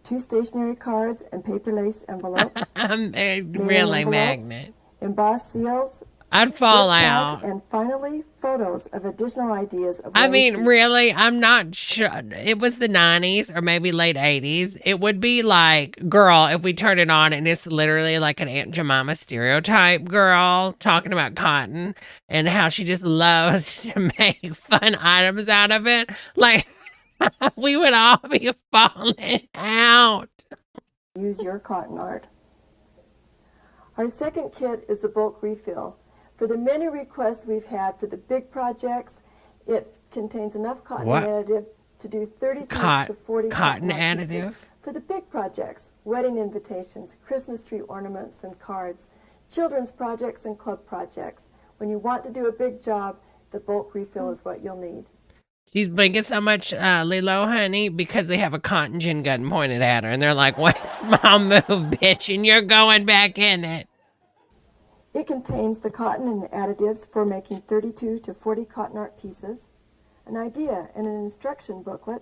2 stationery cards and paper lace envelopes, Really, magnet. embossed seals, I'd fall gift out. cards, and finally photos of additional ideas of I ways mean, to really, I'm not sure. It was the 90s or maybe late 80s. It would be like, girl, if we turn it on and it's literally like an Aunt Jemima stereotype girl talking about cotton and how she just loves to make fun items out of it. Like, we would all be falling out. use your cotton art. Our second kit is the bulk refill. For the many requests we've had for the big projects, it contains enough cotton What? additive to do 32 to 40 Cotton art pieces. additive? For the big projects, wedding invitations, Christmas tree ornaments and cards, children's projects and club projects. When you want to do a big job, the bulk refill is what you'll need. She's blinking so much, Lilo, honey, because they have a cotton gin gun pointed at her. And they're like, what small move, bitch, and you're going back in it. It contains the cotton and additives for making 32 to 40 cotton art pieces, an idea and an instruction booklet,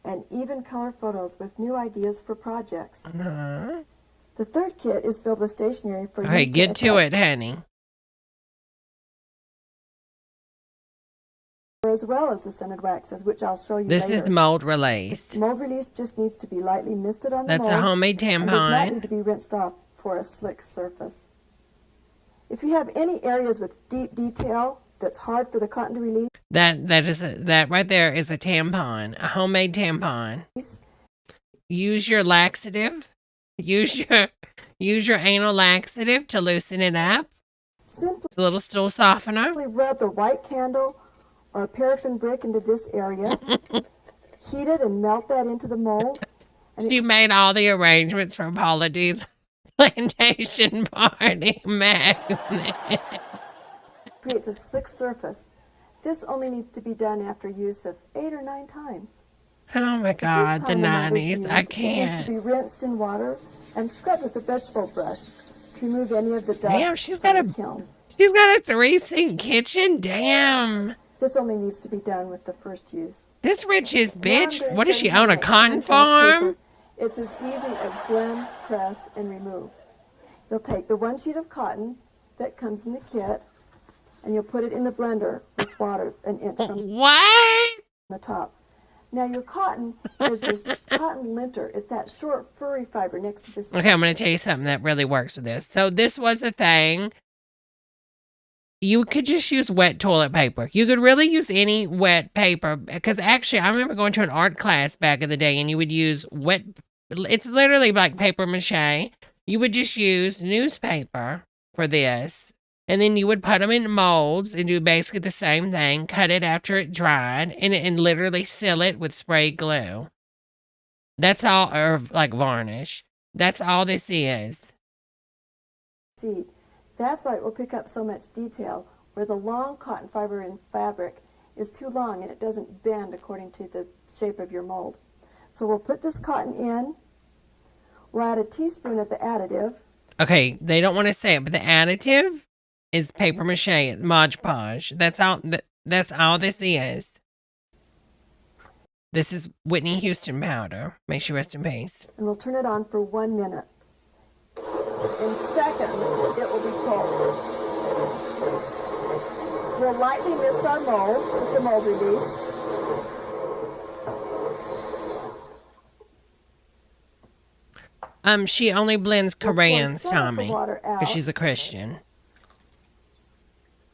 and even color photos with new ideas for projects. The third kit is filled with stationery for Okay, you get to it, honey. as well as the scented waxes, which I'll show you This later. is mold release. Mold release just needs to be lightly misted on the That's mold. a homemade and does not tampon. need to be rinsed off for a slick surface. If you have any areas with deep detail that's hard for the cotton to release, That right there is a tampon, a homemade tampon. Use your laxative. Use your anal laxative to loosen it up. simply It's a little stool softener. rub the white candle or a paraffin brick into this area, heat it and melt that into the mold. And She made all the arrangements for Paula Dee's plantation party magnet. creates a slick surface. This only needs to be done after use of 8 or 9 times. Oh my The first God, the time the mold is 90s. used, I It needs to can't. be rinsed in water and scrubbed with a vegetable brush to remove any of the dust Damn, she's from got the kiln. She's got a 3-seat kitchen? Damn. This only needs to be done with the first use. This rich is Now I'm bitch. gonna What does show she you how own, to a make cotton hand cast farm? paper. It's as easy as blend, press, and remove. You'll take the one sheet of cotton that comes in the kit, and you'll put it in the blender with water an inch from What? the top. Now your cotton is this cotton linter. It's that short furry fiber next to this. Okay, I'm going to tell you something that really works with this. So this was the thing. You could just use wet toilet paper. You could really use any wet paper. Because actually, I remember going to an art class back in the day, and you would use wet... It's literally like paper mache. You would just use newspaper for this. And then you would put them in molds and do basically the same thing. Cut it after it dried. And literally seal it with spray glue. That's all, or like varnish. That's all this is. See, that's why it will pick up so much detail, where the long cotton fiber in fabric is too long and it doesn't bend according to the shape of your mold. So we'll put this cotton in. We'll add a teaspoon of the additive. Okay, they don't want to say it, but the additive is paper mache. It's Mod Podge. That's all. That's all this is. This is Whitney Houston powder. May she rest in peace. And we'll turn it on for 1 minute. In seconds, it will be cold. We'll lightly mist our mold with the mold release. She only blends Koreans, some of the Tommy, water out. because she's a Christian.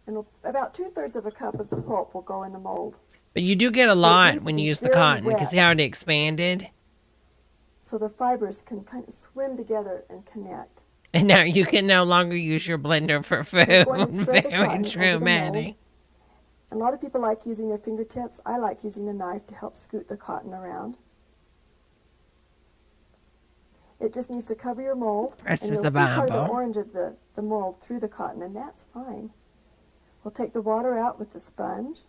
And about 2/3 of a cup of the pulp will go in the mold. But you do get a lot needs to when you be use the very cotton, wet. because see how it expanded? So the fibers can kind of swim together and connect. And now you can no longer use your blender for We're going to food. spread the Very cotton true, over the Maddie. mold. A lot of people like using their fingertips. I like using a knife to help scoot the cotton around. It just needs to cover your mold. Presses and you'll the see part of the Bible. orange of the mold through the cotton, and that's fine. We'll take the water out with the sponge.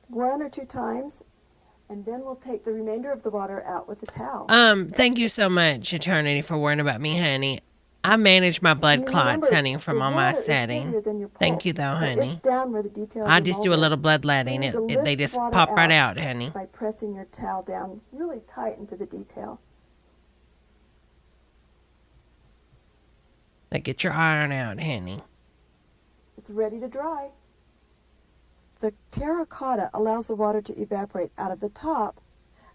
1 or 2 times, and then we'll take the remainder of the water out with the towel. Thank you so much, Eternity, for worrying about me, honey. I manage my blood And clots, remember, honey, from the all my water is setting. heavier than your Thank pulp, you, though, so honey. it's down where the detail of I the just mold do a is. little bloodletting. So you need to They lift just the water pop right out, honey. by pressing your towel down really tight into the detail. Like, get your iron out, honey. It's ready to dry. The terracotta allows the water to evaporate out of the top,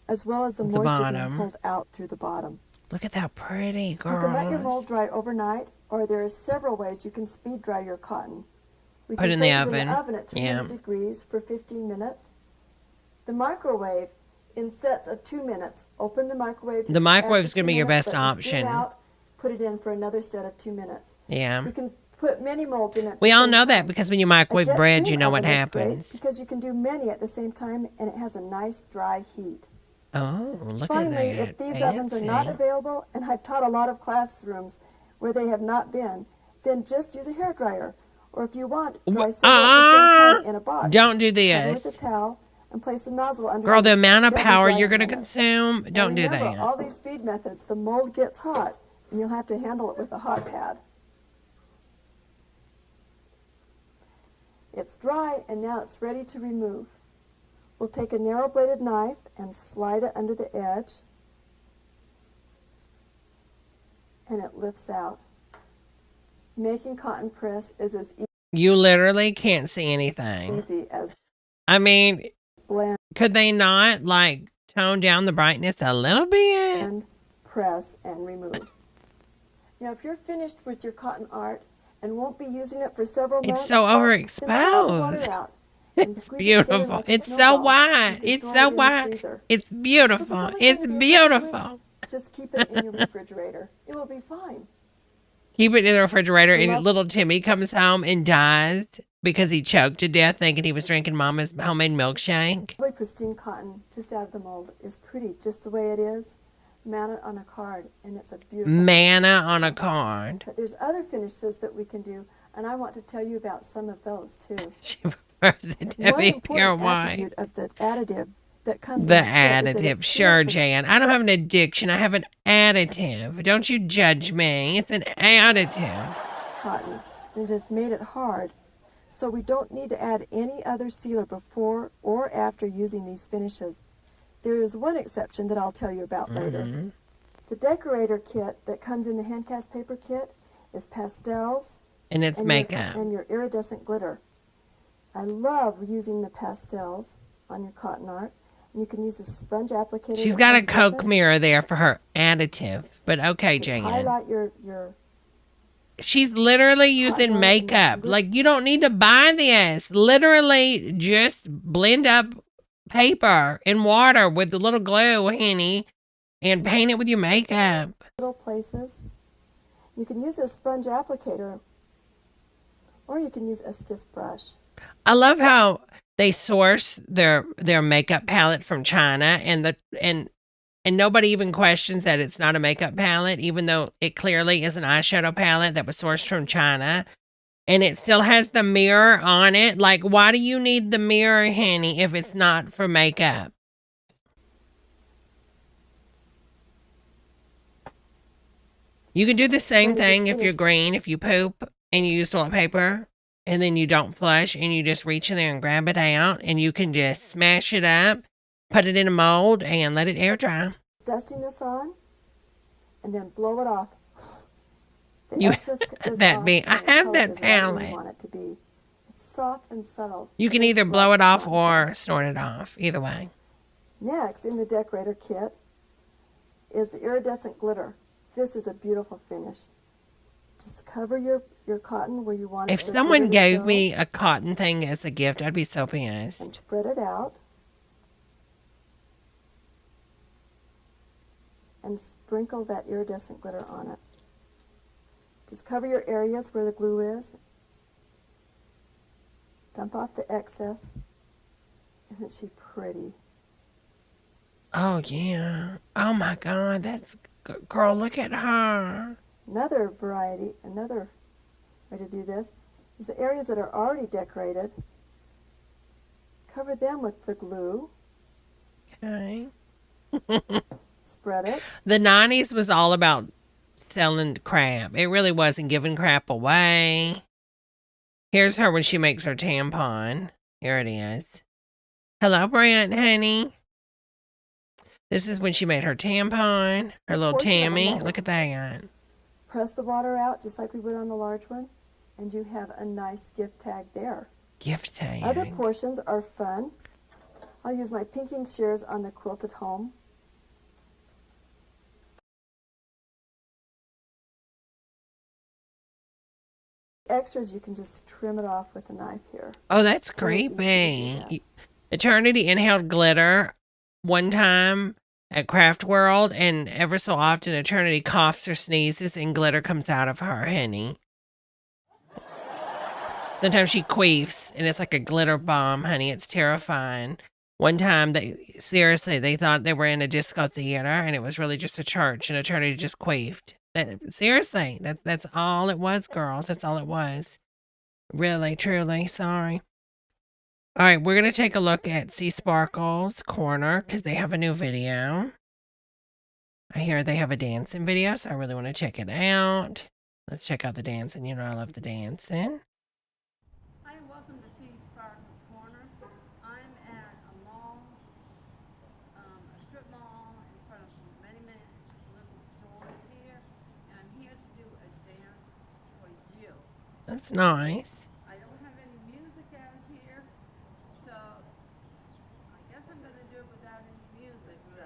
as well as the The moisture bottom. being pulled out through the bottom. Look at that pretty, You can let your girls. mold dry overnight, or there are several ways you can speed dry your cotton. We Put can it in the place oven. at 300 Yeah. degrees for 15 minutes. The microwave, in sets of 2 minutes, open the microwave. The microwave's after gonna be 2 your minutes, best let the steam option. Out, put it in for another set of 2 minutes. Yeah. You can put many molds in it. We all know that because when you microwave bread, you know what happens. happens. Because you can do many at the same time, and it has a nice dry heat. Oh, look Finally, at that. if these ovens are not Fancy. available, and I've taught a lot of classrooms where they have not been, then just use a hairdryer. Or if you want, dry several at the same time in a box. Don't do Cover this. with a towel and place the nozzle under. Girl, the amount of Gently power dry you're in going to minutes. consume, And don't do remember, that. all these speed methods, the mold gets hot, and you'll have to handle it with a hot pad. It's dry, and now it's ready to remove. We'll take a narrow-bladed knife and slide it under the edge, and it lifts out. Making cotton press is as You literally can't see anything. easy as I mean, blend could they not, like, tone down the brightness a little bit? and press and remove. Now, if you're finished with your cotton art and won't be using it for several months, It's so then pull the water overexposed. out and It's squeeze it together beautiful. like a It's so snowball. white. You can It's store so it in the white. freezer. It's If it's beautiful. only It's gonna be a couple beautiful. weeks, just keep it in your refrigerator. It will be fine. Keep it in the refrigerator, and Love- little Timmy comes home and dies because he choked to death thinking he was drinking Mama's homemade milkshake. Really pristine cotton just out of the mold is pretty just the way it is. Mount it on a card, and it's a beautiful. Manna on a card. But there's other finishes that we can do, and I want to tell you about some of those too. She prefers it to One be important pure white. attribute of the additive that comes The in the kit is that additive. it's Sure, sealed for Jan. I don't have an addiction. I have an additive. Don't you judge me. It's an additive. cotton, and it has made it hard. So we don't need to add any other sealer before or after using these finishes. There is one exception that I'll tell you about later. The decorator kit that comes in the hand cast paper kit is pastels And it's makeup. and your iridescent glitter. I love using the pastels on your cotton art. And you can use a sponge applicator. She's that got a comes with Coke it. mirror there for her additive. But okay, Just Jan. highlight your She's literally using Cotton makeup. Like, you don't need to buy this. Literally just blend up paper and water with a little glue, honey, and paint it with your makeup. little places. You can use a sponge applicator, or you can use a stiff brush. I love how they source their makeup palette from China, and nobody even questions that it's not a makeup palette, even though it clearly is an eyeshadow palette that was sourced from China. And it still has the mirror on it. Like, why do you need the mirror, honey, if it's not for makeup? You can do the same thing if you're green, if you poop and you use toilet paper and then you don't flush and you just reach in there and grab it out and you can just smash it up, put it in a mold and let it air dry. Dusting this on, and then blow it off. The You excess is that off be, and I the have color that is right where palette. you want it to be. It's soft and subtle. You can just either like blow it off cotton. or snort it off, either way. Next, in the decorator kit, is the iridescent glitter. This is a beautiful finish. Just cover your cotton where you want it. If the someone glitter to gave go, me a cotton thing as a gift, I'd be so and pissed. spread it out. And sprinkle that iridescent glitter on it. Just cover your areas where the glue is. Dump off the excess. Isn't she pretty? Oh, yeah. Oh, my God. That's... Girl, look at her. Another way to do this is the areas that are already decorated. Cover them with the glue. Okay. Spread it. The 90s was all about selling crap. It really wasn't giving crap away. Here's her when she makes her tampon. Here it is. Hello, Brent, honey. This is when she made her tampon, her little portion of a Tammy. mold. Look at that. Press the water out just like we would on the large one, and you have a nice gift tag there. Gift tag. Other portions are fun. I'll use my pinking shears on the quilted home. Extras, you can just trim it off with a knife here. Oh, that's Very easy to do creepy. that. Eternity inhaled glitter one time at Craft World, and ever so often Eternity coughs or sneezes and glitter comes out of her, honey. Sometimes she queefs and it's like a glitter bomb, honey. It's terrifying. One time, they thought they were in a disco theater and it was really just a church, and Eternity just queefed. Seriously, that's all it was, girls. That's all it was. Really, truly, sorry. All right, we're going to take a look at Sea Sparkle's corner because they have a new video. I hear they have a dancing video, so I really want to check it out. Let's check out the dancing. You know I love the dancing. Hi, and welcome to Sea Sparkle's Corner. I'm at a mall, a strip mall in front of many little stores here, and I'm here to do a dance for you. That's nice. I don't have any music out here, so I guess I'm going to do it without any music. So.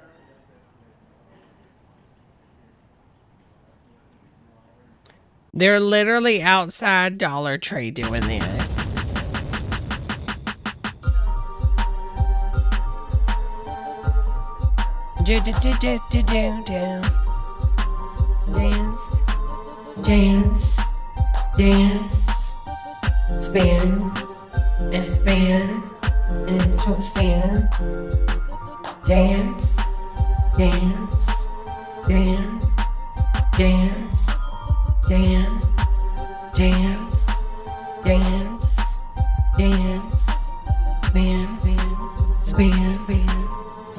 They're literally outside Dollar Tree doing this. Do do do do do do do. Dance, dance, dance. Spin and spin and into a spin. Dance, dance, dance, dance, dance, dance, dance, dance, spin, spin, spin, spin,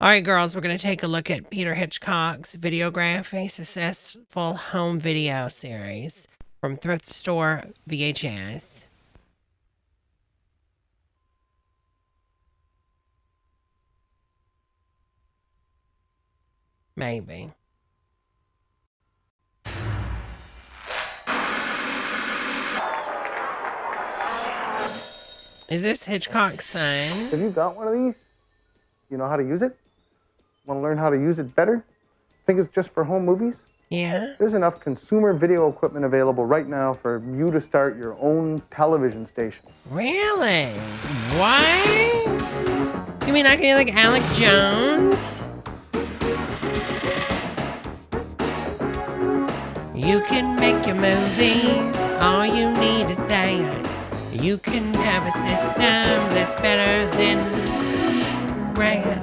All right, girls, we're going to take a look at Peter Hitchcock's Videography Successful Home Video Series from Thrift Store VHS. Maybe. Is this Hitchcock's son? Have you got one of these? You know how to use it? Want to learn how to use it better? Think it's just for home movies? Yeah. There's enough consumer video equipment available right now for you to start your own television station. Really? What? You mean I can be like Alec Jones? You can make your movies, all you need is that. You can have a system that's better than rats.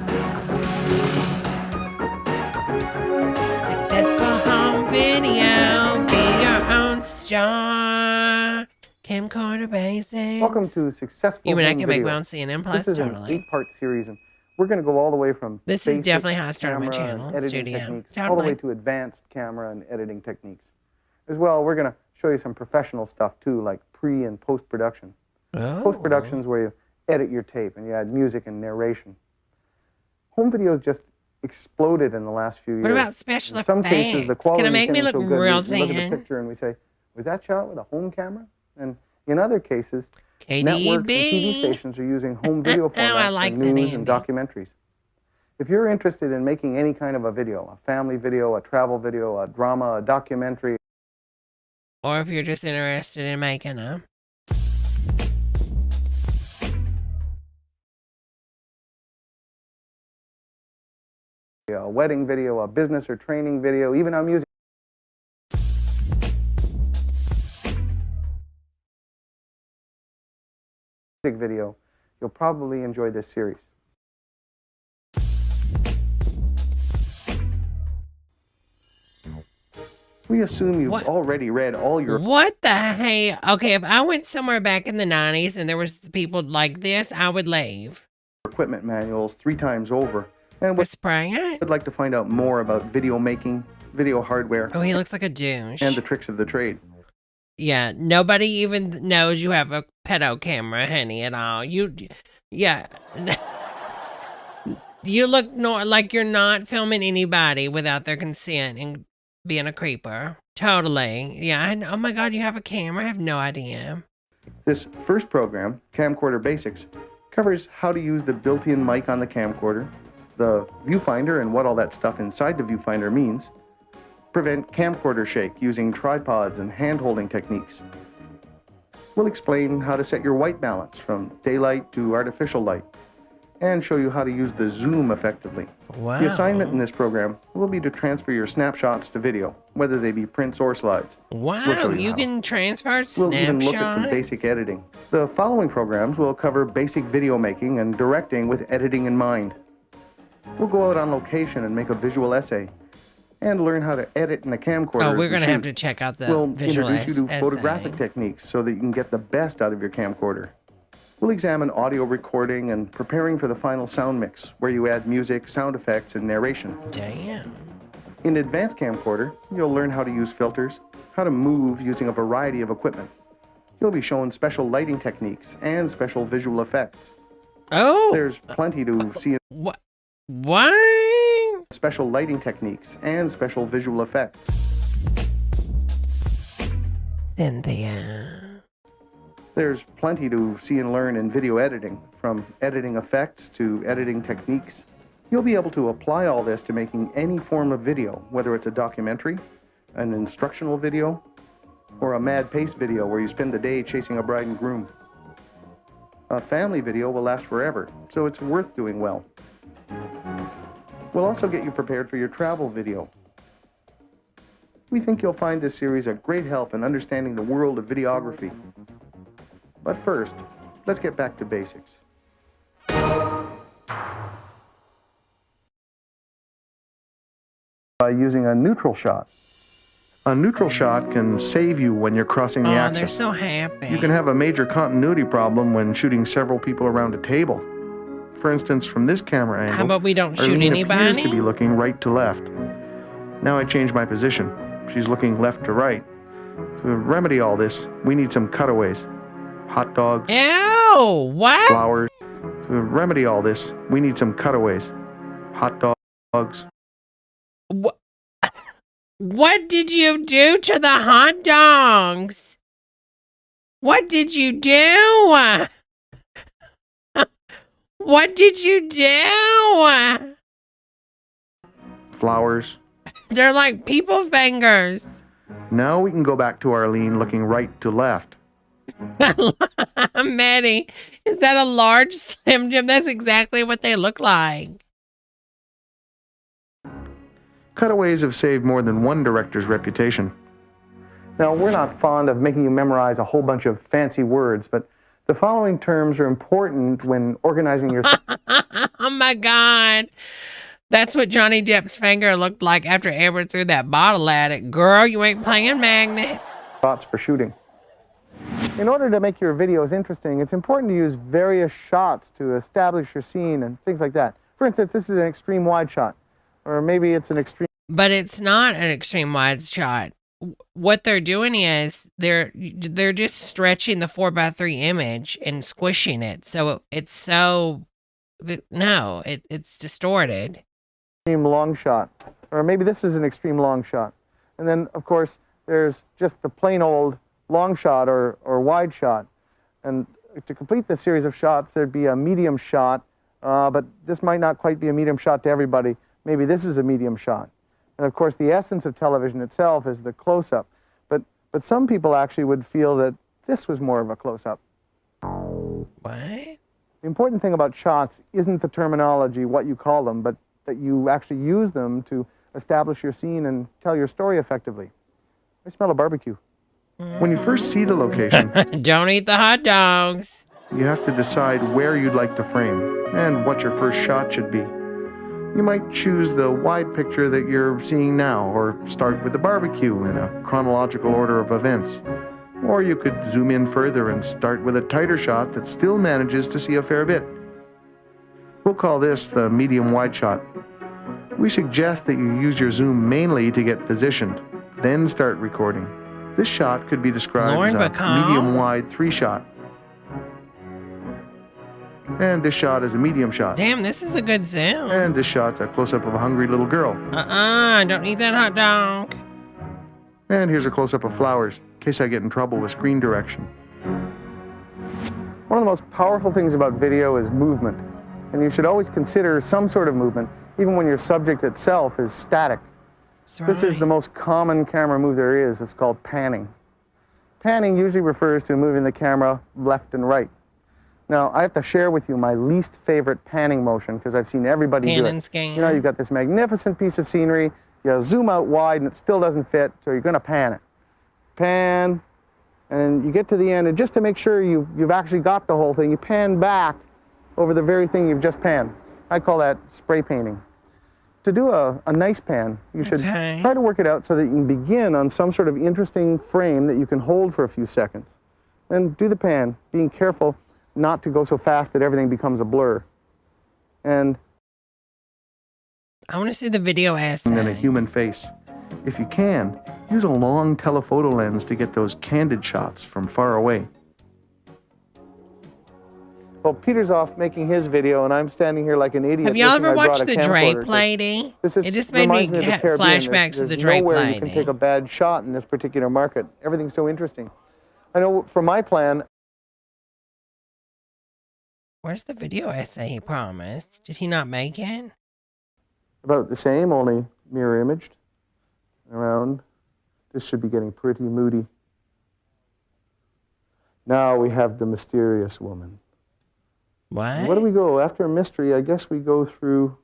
Successful home video, be your own star. Camcorder basics. Welcome to Successful You mean I Home can make Video. my own CNN Plus? This is Totally. an 8-part series, and we're going to go all the way from This is basic definitely how I started my camera channel, and editing studio. techniques, all the way Totally. to advanced camera and editing techniques. As well, we're going to show you some professional stuff too, like pre and post-production. Oh. Post-production is where you edit your tape and you add music and narration. Home videos just exploded in the last few years. What about special In some cases, the effects? quality Can it make me isn't look so good. real We look at thin? the picture and we say, was that shot with a home camera? And in other cases, networks and TV stations are using home video formats I like for that, news and Andy. documentaries. If you're interested in making any kind of a video, a family video, a travel video, a drama, a documentary, Or if you're just interested in making them. a wedding video, a business or training video, even a music video, you'll probably enjoy this series. We assume you've already read all your What the hey? Okay, if I went somewhere back in the 90s and there was people like this, I would leave. equipment manuals 3 times over. And would like to find out more about video making, video hardware. Oh, he looks like a douche. And the tricks of the trade. Yeah, nobody even knows you have a pedo camera, honey, at all. Yeah. You look like you're not filming anybody without their consent and being a creeper. Totally. Yeah. Oh my God, you have a camera? I have no idea. This first program, Camcorder Basics, covers how to use the built-in mic on the camcorder, the viewfinder and what all that stuff inside the viewfinder means, prevent camcorder shake using tripods and hand-holding techniques. We'll explain how to set your white balance from daylight to artificial light, and show you how to use the zoom effectively. Wow. The assignment in this program will be to transfer your snapshots to video, whether they be prints or slides. Wow, We'll show you how. can transfer snapshots? We'll even look at some basic editing. The following programs will cover basic video making and directing with editing in mind. We'll go out on location and make a visual essay, and learn how to edit in the camcorder. Oh, as we're we going to have shoot. to check out the We'll visual introduce you to essay. photographic techniques so that you can get the best out of your camcorder. We'll examine audio recording and preparing for the final sound mix, where you add music, sound effects, and narration. Damn. In advanced camcorder, you'll learn how to use filters, how to move using a variety of equipment. You'll be shown special lighting techniques and special visual effects. Oh! There's plenty to see. What? Special lighting techniques and special visual effects. Cynthia. There's plenty to see and learn in video editing, from editing effects to editing techniques. You'll be able to apply all this to making any form of video, whether it's a documentary, an instructional video, or a mad pace video where you spend the day chasing a bride and groom. A family video will last forever, so it's worth doing well. We'll also get you prepared for your travel video. We think you'll find this series a great help in understanding the world of videography. But first, let's get back to basics. By using a neutral shot. A neutral shot can save you when you're crossing the Oh, they're axis. so happy. You can have a major continuity problem when shooting several people around a table. For instance, from this camera angle, How about we don't shoot Arlene appears to be anybody? looking right to left. Now I change my position. She's looking left to right. To remedy all this, we need some cutaways. Hot dogs, Ew, what? flowers. To remedy all this, we need some cutaways. Hot dogs. What did you do to the hot dogs? What did you do? What did you do? Flowers. They're like people fingers. Now we can go back to Arlene looking right to left. Maddie, is that a large Slim Jim? That's exactly what they look like. Cutaways have saved more than one director's reputation. Now, we're not fond of making you memorize a whole bunch of fancy words, but the following terms are important when organizing your Oh my God. That's what Johnny Depp's finger looked like after Amber threw that bottle at it. Girl, you ain't playing magnet. thoughts for shooting. In order to make your videos interesting, it's important to use various shots to establish your scene and things like that. For instance, this is an extreme wide shot, or maybe it's an extreme... But it's not an extreme wide shot. What they're doing is they're just stretching the 4:3 image and squishing it. So it's so... No, it's distorted. Extreme long shot, or maybe this is an extreme long shot. And then, of course, there's just the plain old long shot or wide shot. And to complete this series of shots, there'd be a medium shot, but this might not quite be a medium shot to everybody. Maybe this is a medium shot. And of course, the essence of television itself is the close-up. But some people actually would feel that this was more of a close-up. What? The important thing about shots isn't the terminology, what you call them, but that you actually use them to establish your scene and tell your story effectively. I smell a barbecue. When you first see the location, don't eat the hot dogs. You have to decide where you'd like to frame and what your first shot should be. You might choose the wide picture that you're seeing now, or start with the barbecue in a chronological order of events. Or you could zoom in further and start with a tighter shot that still manages to see a fair bit. We'll call this the medium wide shot. We suggest that you use your zoom mainly to get positioned, then start recording. This shot could be described as a medium wide 3-shot. And this shot is a medium shot. Damn, this is a good zoom. And this shot's a close-up of a hungry little girl. Don't eat that hot dog. And here's a close-up of flowers, in case I get in trouble with screen direction. One of the most powerful things about video is movement. And you should always consider some sort of movement, even when your subject itself is static. This is the most common camera move there is. It's called panning. Panning usually refers to moving the camera left and right. Now, I have to share with you my least favorite panning motion, because I've seen everybody do it. You know, you've got this magnificent piece of scenery, you zoom out wide and it still doesn't fit, so you're going to pan it. Pan, and you get to the end, and just to make sure you've actually got the whole thing, you pan back over the very thing you've just panned. I call that spray painting. To do a nice pan, you should try to work it out so that you can begin on some sort of interesting frame that you can hold for a few seconds. Then do the pan, being careful not to go so fast that everything becomes a blur. And I want to see the video essay. And then a human face. If you can, use a long telephoto lens to get those candid shots from far away. Well, Peter's off making his video, and I'm standing here like an idiot. Have y'all ever watched The Drape Lady? It just made me get flashbacks to The Drape Lady. Nowhere you can take a bad shot in this particular market. Everything's so interesting. I know for my plan... Where's the video essay he promised? Did he not make it? About the same, only mirror imaged. Around. This should be getting pretty moody. Now we have the mysterious woman. What? Where do we go? After a mystery, I guess we go through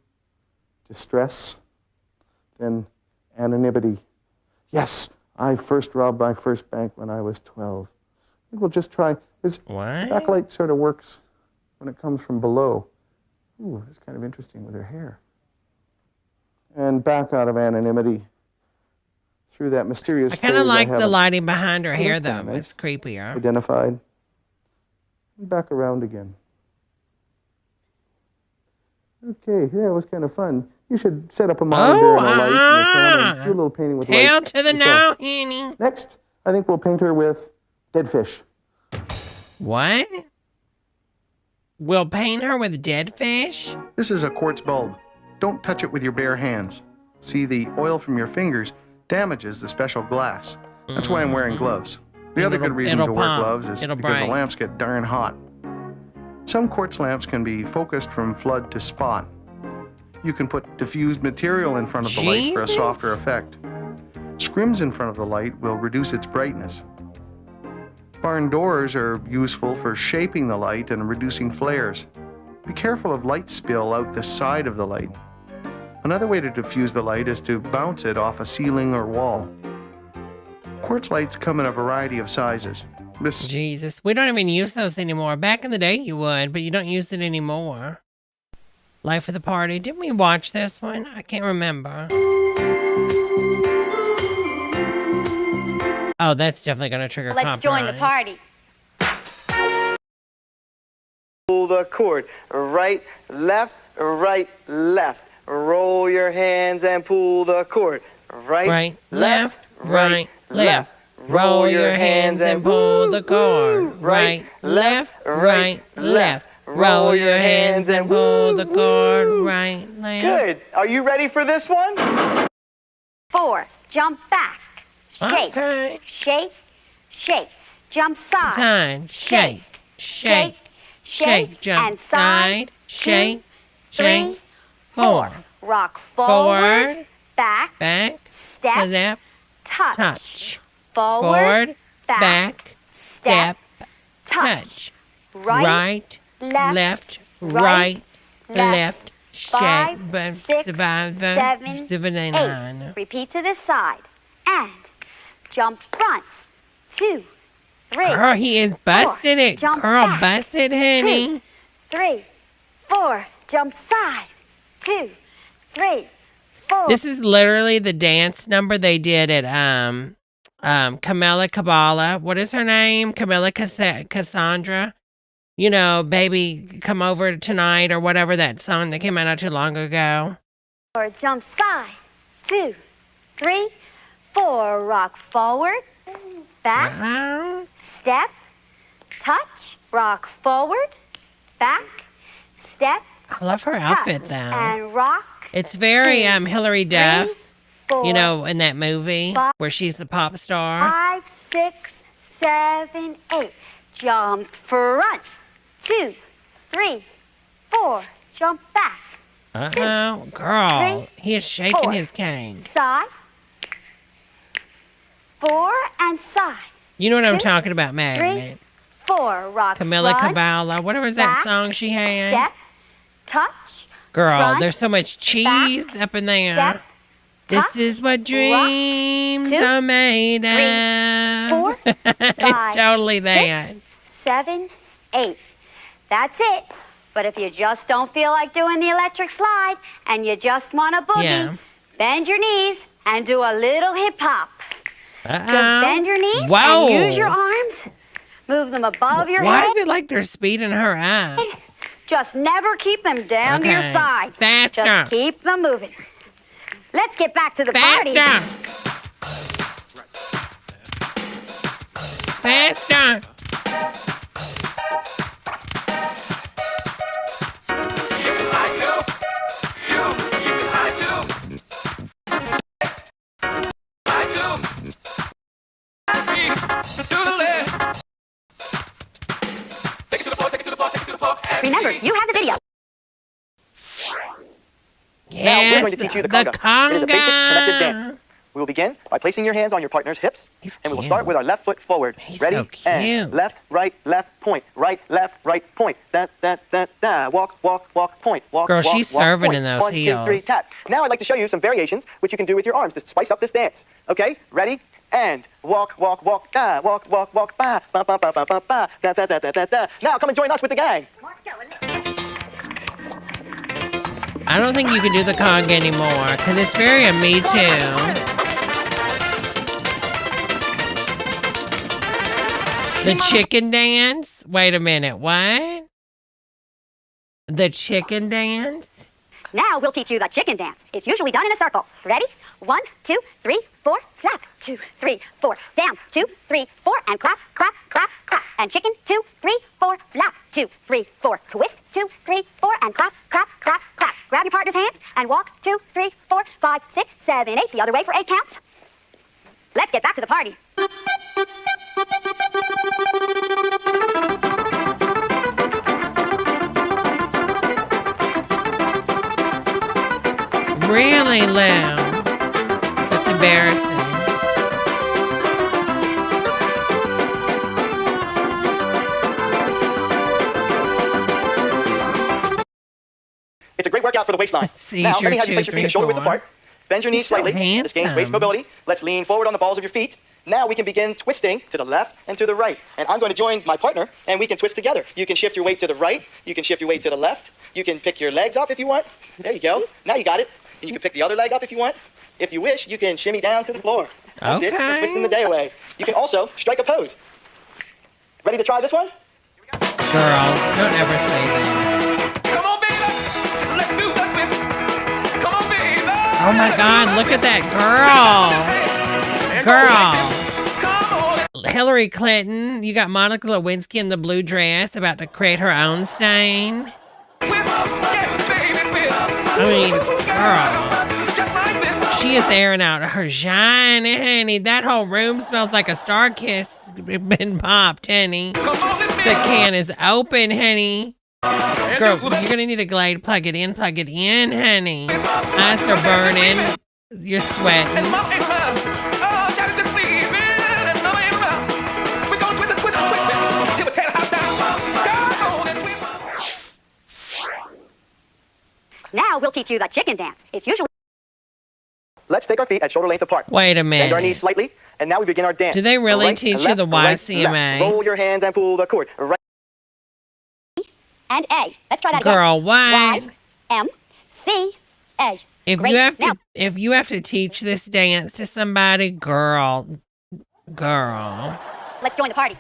distress, then anonymity. Yes, I first robbed my first bank when I was 12. I think we'll just try. Backlight sort of works when it comes from below. Ooh, it's kind of interesting with her hair. And back out of anonymity through that mysterious I kind of phase like the lighting behind her hair, though. nice. It's creepier. Identified. And back around again. Okay, yeah, it was kind of fun. You should set up a monitor and a light in your camera and do a little painting with light. Hell to the yourself. no, Henny. Next, I think we'll paint her with dead fish. What? We'll paint her with dead fish? This is a quartz bulb. Don't touch it with your bare hands. See, the oil from your fingers damages the special glass. That's why I'm wearing gloves. The other good reason to wear gloves is because the lamps get darn hot. Some quartz lamps can be focused from flood to spot. You can put diffused material in front of the light for a softer effect. Scrims in front of the light will reduce its brightness. Barn doors are useful for shaping the light and reducing flares. Be careful of light spill out the side of the light. Another way to diffuse the light is to bounce it off a ceiling or wall. Quartz lights come in a variety of sizes. Jesus, we don't even use those anymore. Back in the day you would, but you don't use it anymore. Life of the Party. Didn't we watch this one? I can't remember. Oh, that's definitely going to trigger Let's join the party. Pull the cord. Right, left, right, left. Roll your hands and pull the cord. Right, left, right, left. Roll your hands and pull the cord. Right, left, right, left. Roll your hands and pull the cord. Right, left. Good. Are you ready for this one? 4, jump back. Shake, shake, shake. Jump side. Shake, shake, shake. Jump and side. Shake, shake. 3, 4. Rock forward, back, step, touch. Forward, back, step, touch. Right, left, right, left, shake. 5, 6, 7, 8. Repeat to this side. And jump front. 2, 3. Girl, he is busting it. Jump Girl, back. busted, honey. 2, 3, 4. Jump side. 2, 3, 4. This is literally the dance number they did at Camilla Cabala. What is her name? Camilla Cassandra. You know, Baby Come Over Tonight or whatever that song that came out not too long ago. Or jump side. 2, 3, 4. Rock forward, back, step, touch. Rock forward, back, step. I love her outfit though. And rock. It's very Hillary Duff. 4, you know, in that movie where she's the pop star. 5, 6, 7, 8. Jump front. 2, 3, 4. Jump back. Uh-oh, girl. 3, He is shaking 4. his cane. Side. 4 and side. You know what 2, I'm talking about, Magnet. 3, 4. Rock Camilla front, Cabala. Whatever was that back, song she had? Step. Touch. Girl, front, there's so much cheese up in there. Step. This Touch, is what dreams rock, 2, are made 3, of. 4, 5, It's totally 6, that. 7, 8. That's it. But if you just don't feel like doing the electric slide and you just want to boogie, bend your knees and do a little hip hop. Just bend your knees and use your arms. Move them above your Why head. is it like they're speeding her up? Just never keep them down to your Okay. side. Faster. Just keep them moving. Let's get back to the party. Faster. Remember, you have the video. Now we're Yes, going to teach you the the conga. It is a basic connected conga. dance. We will begin by placing your hands on your partner's hips, and we will start with our left foot forward. He's Ready? so cute. And left, point. Right, point. Da. Walk, point. Walk, Girl, walk, she's walk, serving point. in those 1, 2, 3, heels. tap. Now I'd like to show you some variations which you can do with your arms to spice up this dance. Okay? Ready? And walk, da. Walk, ba. Ba, ba, ba, ba, ba, ba. Da. Now come and join us with the gang. I don't think you can do the conga anymore because it's very a Me Too. The chicken dance? Wait a minute, what? The chicken dance? Now we'll teach you the chicken dance. It's usually done in a circle. Ready? 1, 2, 3, 4, flap. 2, 3, 4, down. 2, 3, 4, and clap, clap, clap, clap. And chicken, 2, 3, 4, flap. 2, 3, 4, twist. 2, 3, 4, and clap, clap, clap, clap. Grab your partner's hands and walk. 2, 3, 4, 5, 6, 7, 8. The other way for 8 counts. Let's get back to the party. Really, Lou? That's embarrassing. It's a great workout for the waistline. Now, let me have you place your feet shoulder width apart. Bend your knees slightly. This gains waist mobility. Let's lean forward on the balls of your feet. Now we can begin twisting to the left and to the right. And I'm going to join my partner, and we can twist together. You can shift your weight to the right. You can shift your weight to the left. You can pick your legs up if you want. There you go. Now you got it. And you can pick the other leg up if you want. If you wish, you can shimmy down to the floor. That's it. We're twisting the day away. You can also strike a pose. Ready to try this one? Girl, don't ever say that. Come on, baby. Let's do the twist. Come on, baby. Oh my God, look at that girl. Girl. Hillary Clinton, you got Monica Lewinsky in the blue dress about to create her own stain. I mean, girl, she is airing out her shine, honey. That whole room smells like a Star Kiss been popped, honey. The can is open, honey. Girl, you're gonna need a Glade. Plug it in, honey. Eyes are burning. You're sweating. Now we'll teach you the chicken dance. It's usually... Let's take our feet at shoulder length apart. Wait a minute. Bend our knees slightly, and now we begin our dance. Do they really Right teach and you left, the right, YCMA? left. Roll your hands and pull the cord. Right. And A. Let's try that again. Girl, what? Y, M, C, A. If Great. you have to teach this dance to somebody, girl. Let's join the party.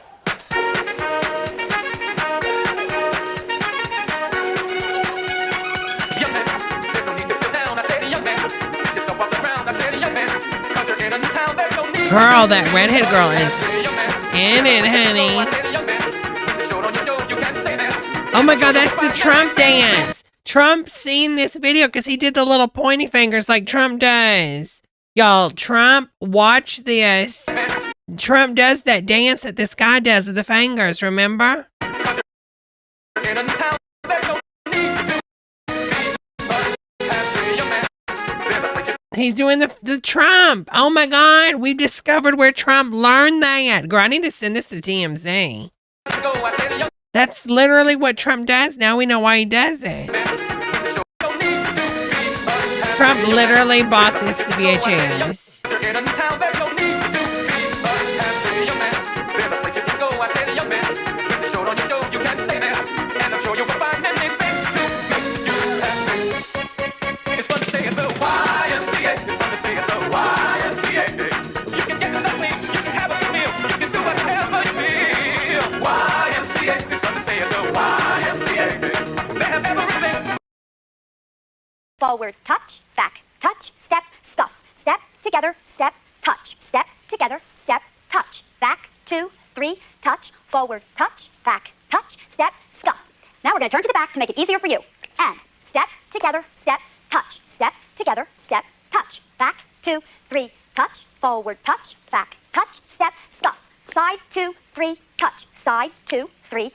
Girl, that redhead girl is in it, honey. Oh my God, that's the Trump dance. Trump's seen this video because he did the little pointy fingers like Trump does. Y'all, Trump, watch this. Trump does that dance that this guy does with the fingers, remember? He's doing the Trump. Oh my God, we've discovered where Trump learned that. Girl, I need to send this to TMZ. That's literally what Trump does. Now we know why he does it. Trump literally bought this VHS. Forward, touch, back, touch, step, stuff, step, together, step, touch, step, together, step, touch, back, 2, 3, touch, forward, touch, back, touch, step, stuff. Now we're going to turn to the back to make it easier for you. And step, together, step, touch, step, together, step, touch, back, 2, 3, touch, forward, touch, back, touch, step, stuff. Side, 2, 3, touch, side, 2, 3,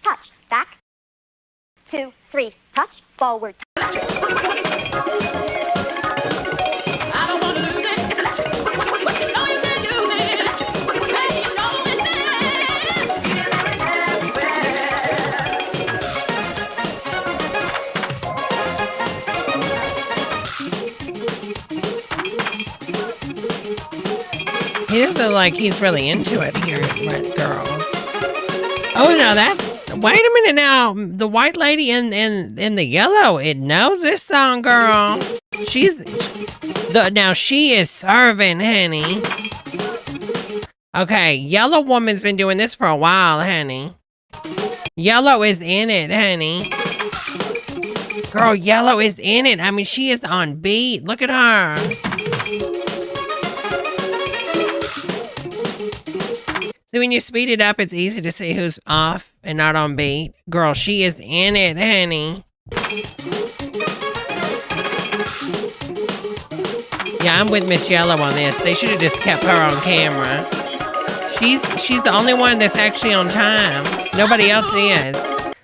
touch, back, 2, 3, touch, forward, touch. He doesn't look like he's really into it here, girl. Oh no, wait a minute now. The white lady in the yellow, it knows this song, girl. Now she is serving, honey. Okay, yellow woman's been doing this for a while, honey. Yellow is in it, honey. Girl, Yellow is in it. I mean, she is on beat. Look at her. So when you speed it up, it's easy to see who's off and not on beat. Girl, she is in it, honey. Yeah, I'm with Miss Yellow on this. They should have just kept her on camera. She's the only one that's actually on time. Nobody else is.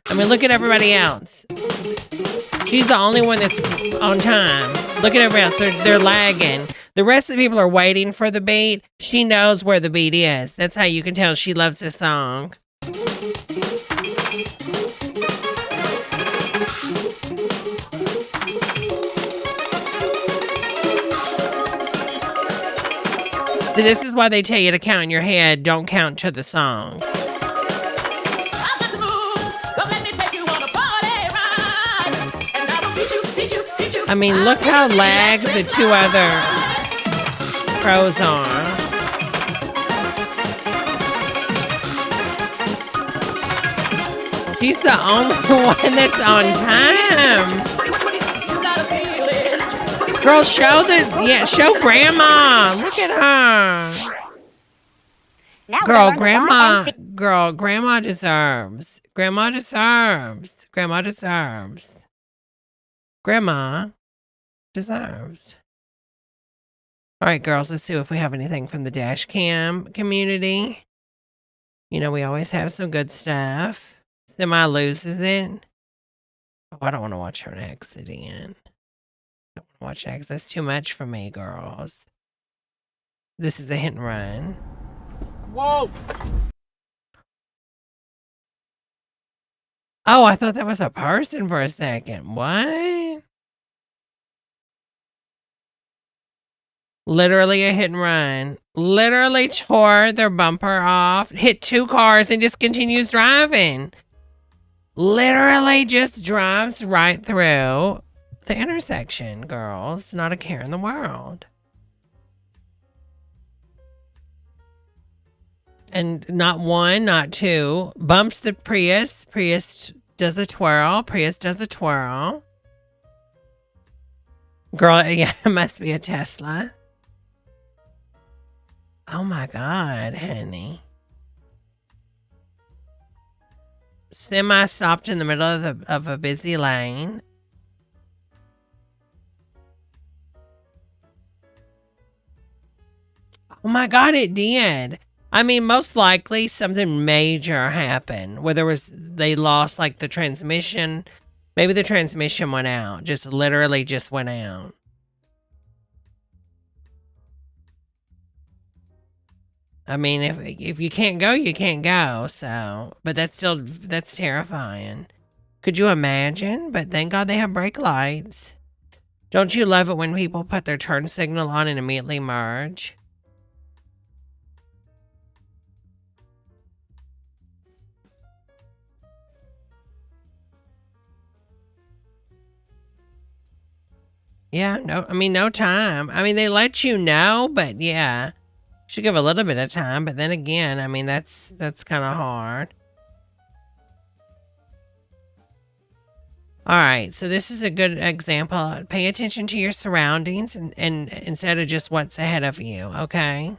I mean, look at everybody else. She's the only one that's on time. Look at everybody else. They're lagging. The rest of the people are waiting for the beat. She knows where the beat is. That's how you can tell she loves this song. So this is why they tell you to count in your head. Don't count to the song. I mean, look how lagged the two other pros are. She's the only one that's on time. Girl, show this. Yeah, show Grandma. Look at her. Girl, Grandma deserves. Grandma deserves. Grandma deserves. Grandma deserves. All right, girls, let's see if we have anything from the dash cam community. You know, we always have some good stuff. Semi loses it. Oh, I don't want to watch her accident. I don't want to watch that. That's too much for me, girls. This is the hit and run. Whoa! Oh, I thought that was a person for a second. What? Literally a hit and run. Literally tore their bumper off, hit two cars, and just continues driving. Literally just drives right through the intersection, girls. Not a care in the world. And not one, not two. Bumps the Prius. Prius does a twirl. Prius does a twirl. Girl, yeah, it must be a Tesla. Oh my God, honey. Semi stopped in the middle of a busy lane. Oh my God, it did. I mean, most likely something major happened where they lost like the transmission. Maybe the transmission went out. Just literally just went out. I mean, if you can't go, you can't go. So, but that's terrifying. Could you imagine? But thank God they have brake lights. Don't you love it when people put their turn signal on and immediately merge? Yeah, no time. I mean, they let you know, but yeah. Should give a little bit of time, but then again, I mean, that's kind of hard. All right, so this is a good example. Pay attention to your surroundings and instead of just what's ahead of you, okay?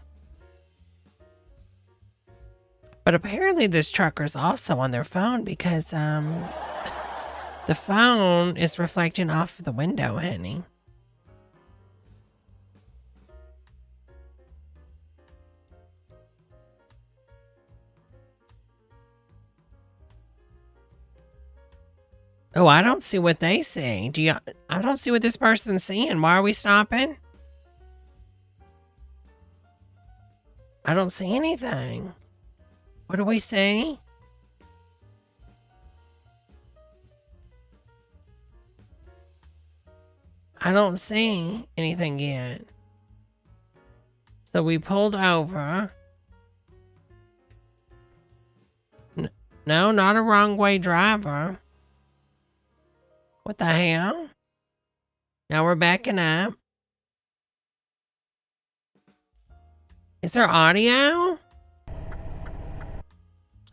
But apparently this trucker's also on their phone because the phone is reflecting off the window, honey. Oh, I don't see what they see. I don't see what this person's seeing. Why are we stopping? I don't see anything. What do we see? I don't see anything yet. So we pulled over. No, not a wrong way driver. What the hell? Now we're backing up. Is there audio?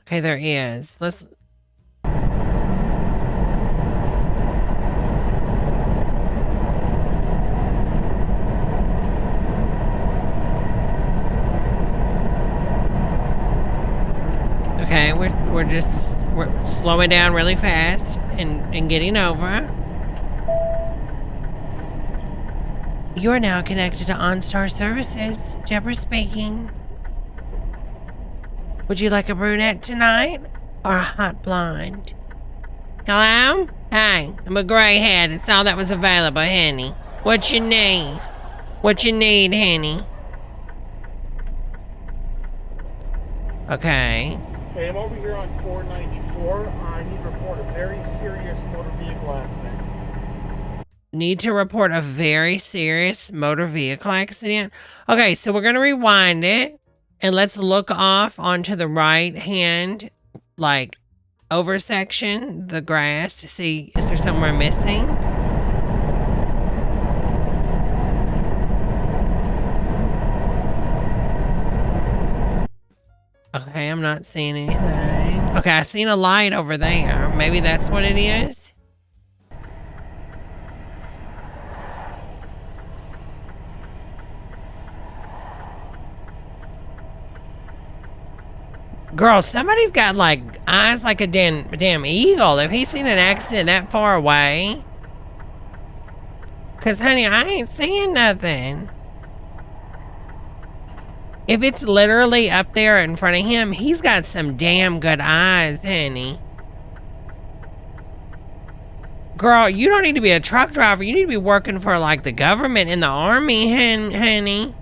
Okay, there is. okay. We're slowing down really fast and getting over. You are now connected to OnStar Services. Debra speaking. Would you like a brunette tonight or a hot blonde? Hello? Hey, I'm a grayhead. It's all that was available, honey. What you need? What you need, honey? Okay. Okay, I'm over here on 494. I need to report a very serious motor vehicle accident. Need to report a very serious motor vehicle accident? Okay, so we're going to rewind it. And let's look off onto the right hand, like, over section, the grass, to see, is there somewhere missing? Okay, I'm not seeing anything. Okay, I seen a light over there. Maybe that's what it is. Girl, somebody's got like eyes like a damn eagle. Have he seen an accident that far away? Cause honey, I ain't seeing nothing. If it's literally up there in front of him, he's got some damn good eyes, honey. Girl, you don't need to be a truck driver. You need to be working for like the government in the army, honey.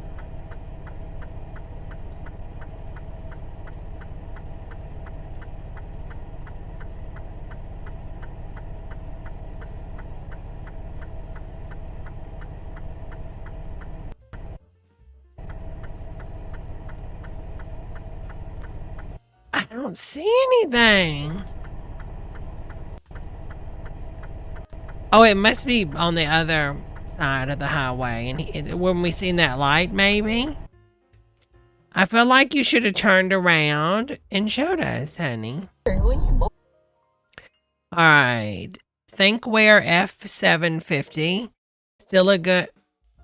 I don't see anything. Oh, it must be on the other side of the highway. And when we seen that light, maybe? I feel like you should have turned around and showed us, honey. Alright. Thinkware F750. Still a good...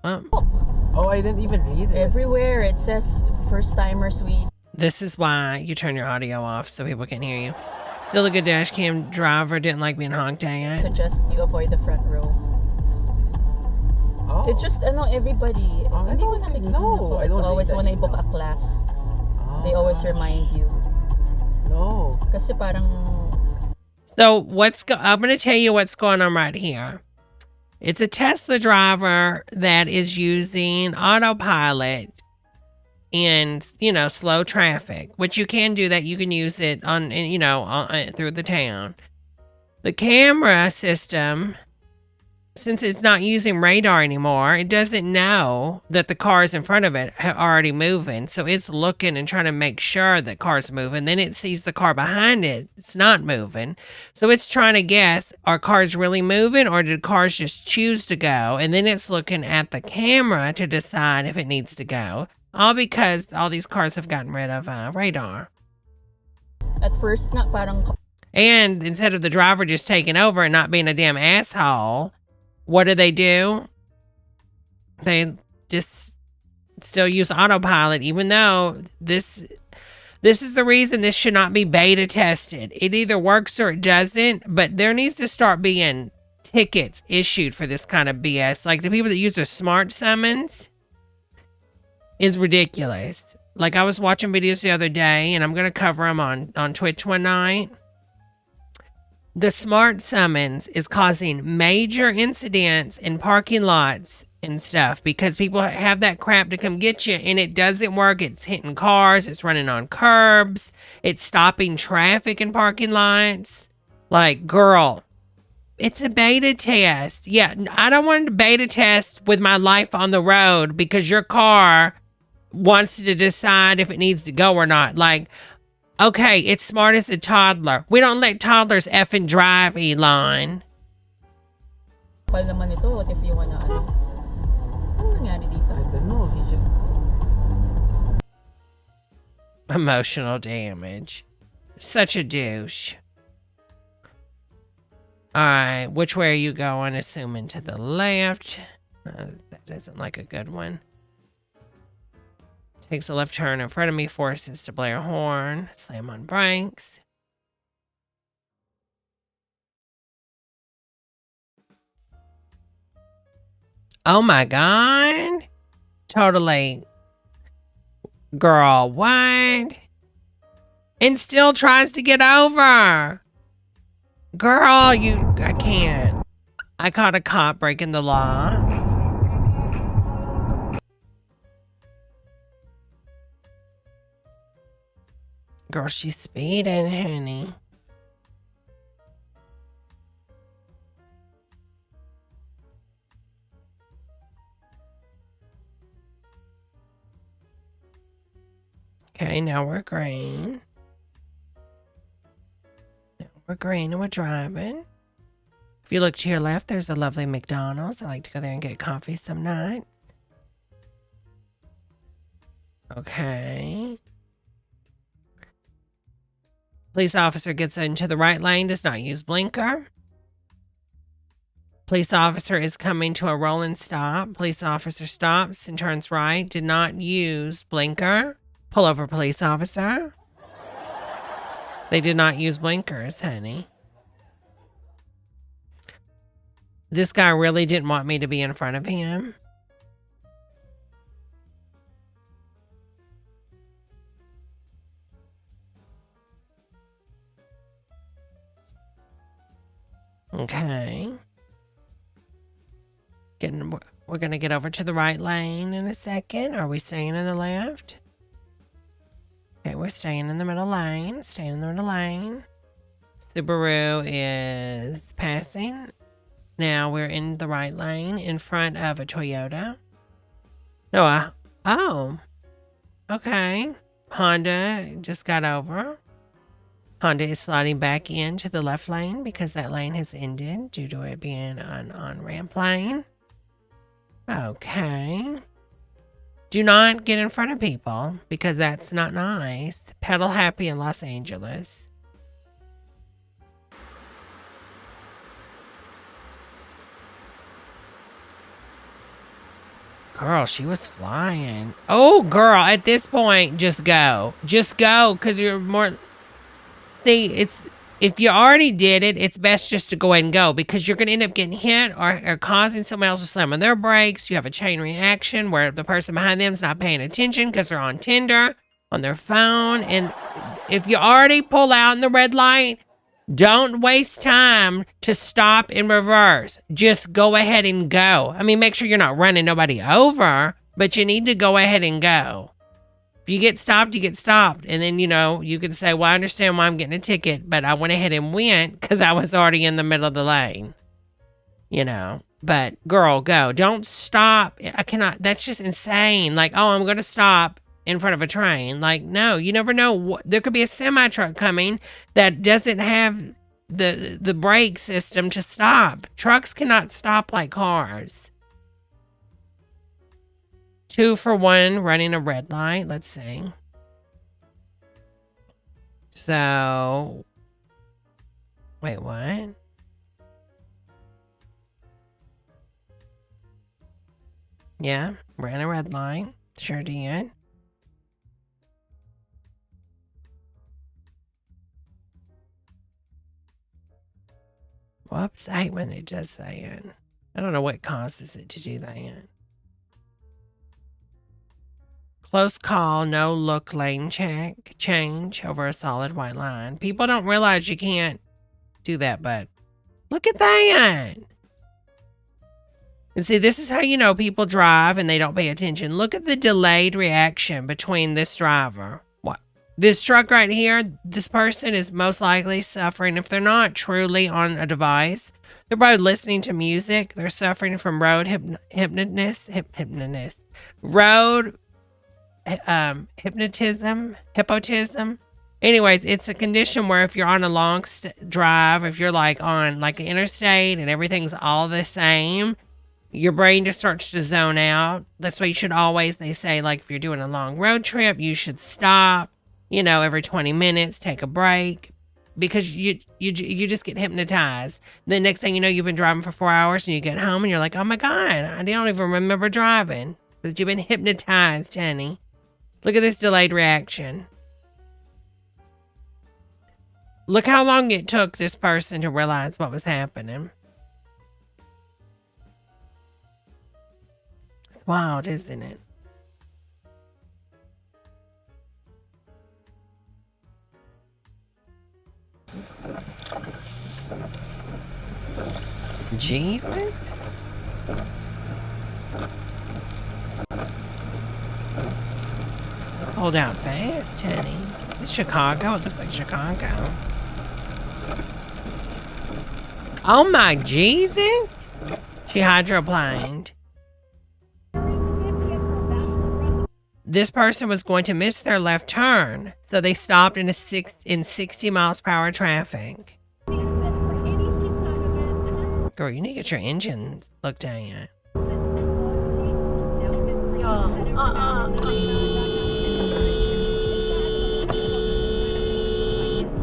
Oh, I didn't even read it. Everywhere it says first timers we... This is why you turn your audio off so people can hear you. Still a good dash cam driver. Didn't like being honked at. Suggest you avoid the front row. Oh. It's just, everybody. I don't always when I book a class, they always remind you. No. Kasi parang... So I'm going to tell you what's going on right here. It's a Tesla driver that is using autopilot in, slow traffic, which you can do that. You can use it on, through the town. The camera system, since it's not using radar anymore, it doesn't know that the cars in front of it are already moving. So it's looking and trying to make sure that car's moving. Then it sees the car behind it. It's not moving. So it's trying to guess, are cars really moving or did cars just choose to go? And then it's looking at the camera to decide if it needs to go. All because all these cars have gotten rid of radar. At first, not parang... And instead of the driver just taking over and not being a damn asshole, what do? They just still use autopilot, even though this is the reason this should not be beta tested. It either works or it doesn't, but there needs to start being tickets issued for this kind of BS. Like the people that use their smart summons is ridiculous. Like I was watching videos the other day, and I'm going to cover them on Twitch one night. The smart summons is causing major incidents in parking lots and stuff because people have that crap to come get you, and it doesn't work. It's hitting cars. It's running on curbs. It's stopping traffic in parking lots. Like, girl, it's a beta test. Yeah, I don't want to beta test with my life on the road because your car wants to decide if it needs to go or not. Like, okay, it's smart as a toddler. We don't let toddlers effing drive, Elon. What if you wanna, ano nangyari dito? I don't know, he just... Emotional damage. Such a douche. Alright, which way are you going? Assuming to the left. That isn't like a good one. Takes a left turn in front of me, forces to blare horn, slam on brakes. Oh my God. Totally. Girl, what? And still tries to get over. Girl, I can't. I caught a cop breaking the law. Girl, she's speeding, honey. Okay, now we're green. Now we're green and we're driving. If you look to your left, there's a lovely McDonald's. I like to go there and get coffee some nights. Okay. Police officer gets into the right lane, does not use blinker. Police officer is coming to a rolling stop. Police officer stops and turns right, did not use blinker. Pull over, police officer. They did not use blinkers, honey. This guy really didn't want me to be in front of him. Okay. We're going to get over to the right lane in a second. Are we staying in the left? Okay, we're staying in the middle lane. Staying in the middle lane. Subaru is passing. Now we're in the right lane in front of a Toyota. No, oh. Okay. Honda just got over. Honda is sliding back into the left lane because that lane has ended due to it being an on-ramp lane. Okay. Do not get in front of people because that's not nice. Pedal happy in Los Angeles. Girl, she was flying. Oh, girl, at this point, just go. Just go because you're more... See, if you already did it, it's best just to go ahead and go because you're going to end up getting hit or causing someone else to slam on their brakes. You have a chain reaction where the person behind them is not paying attention because they're on Tinder, on their phone. And if you already pull out in the red light, don't waste time to stop and reverse. Just go ahead and go. I mean, make sure you're not running nobody over, but you need to go ahead and go. If you get stopped, you get stopped. And then, you can say, well, I understand why I'm getting a ticket, but I went ahead and went because I was already in the middle of the lane. But girl, go. Don't stop. I cannot. That's just insane. Like, oh, I'm going to stop in front of a train. Like, no, you never know. There could be a semi truck coming that doesn't have the brake system to stop. Trucks cannot stop like cars. 2 for 1 running a red light. Let's see. So, wait, what? Yeah, ran a red light. Sure did. Whoops, I hate when it does that. I don't know what causes it to do that. Close call, no look lane change over a solid white line. People don't realize you can't do that, but look at that. And see, this is how you know people drive and they don't pay attention. Look at the delayed reaction between this driver. What? This truck right here, this person is most likely suffering, if they're not truly on a device, they're probably listening to music. They're suffering from road hypnotism. Anyways, it's a condition where if you're on a long drive, if you're like on like an interstate and everything's all the same, your brain just starts to zone out. That's why you should always, they say, like if you're doing a long road trip, you should stop, every 20 minutes, take a break because you just get hypnotized. The next thing you know, you've been driving for 4 hours and you get home and you're like, oh my God, I don't even remember driving because you've been hypnotized, honey. Look at this delayed reaction. Look how long it took this person to realize what was happening. It's wild, isn't it? Jesus? Hold out fast, honey. It's Chicago. It looks like Chicago. Oh my Jesus! She hydroplaned. This person was going to miss their left turn, so they stopped in 60 miles per hour traffic. Girl, you need to get your engine looked at.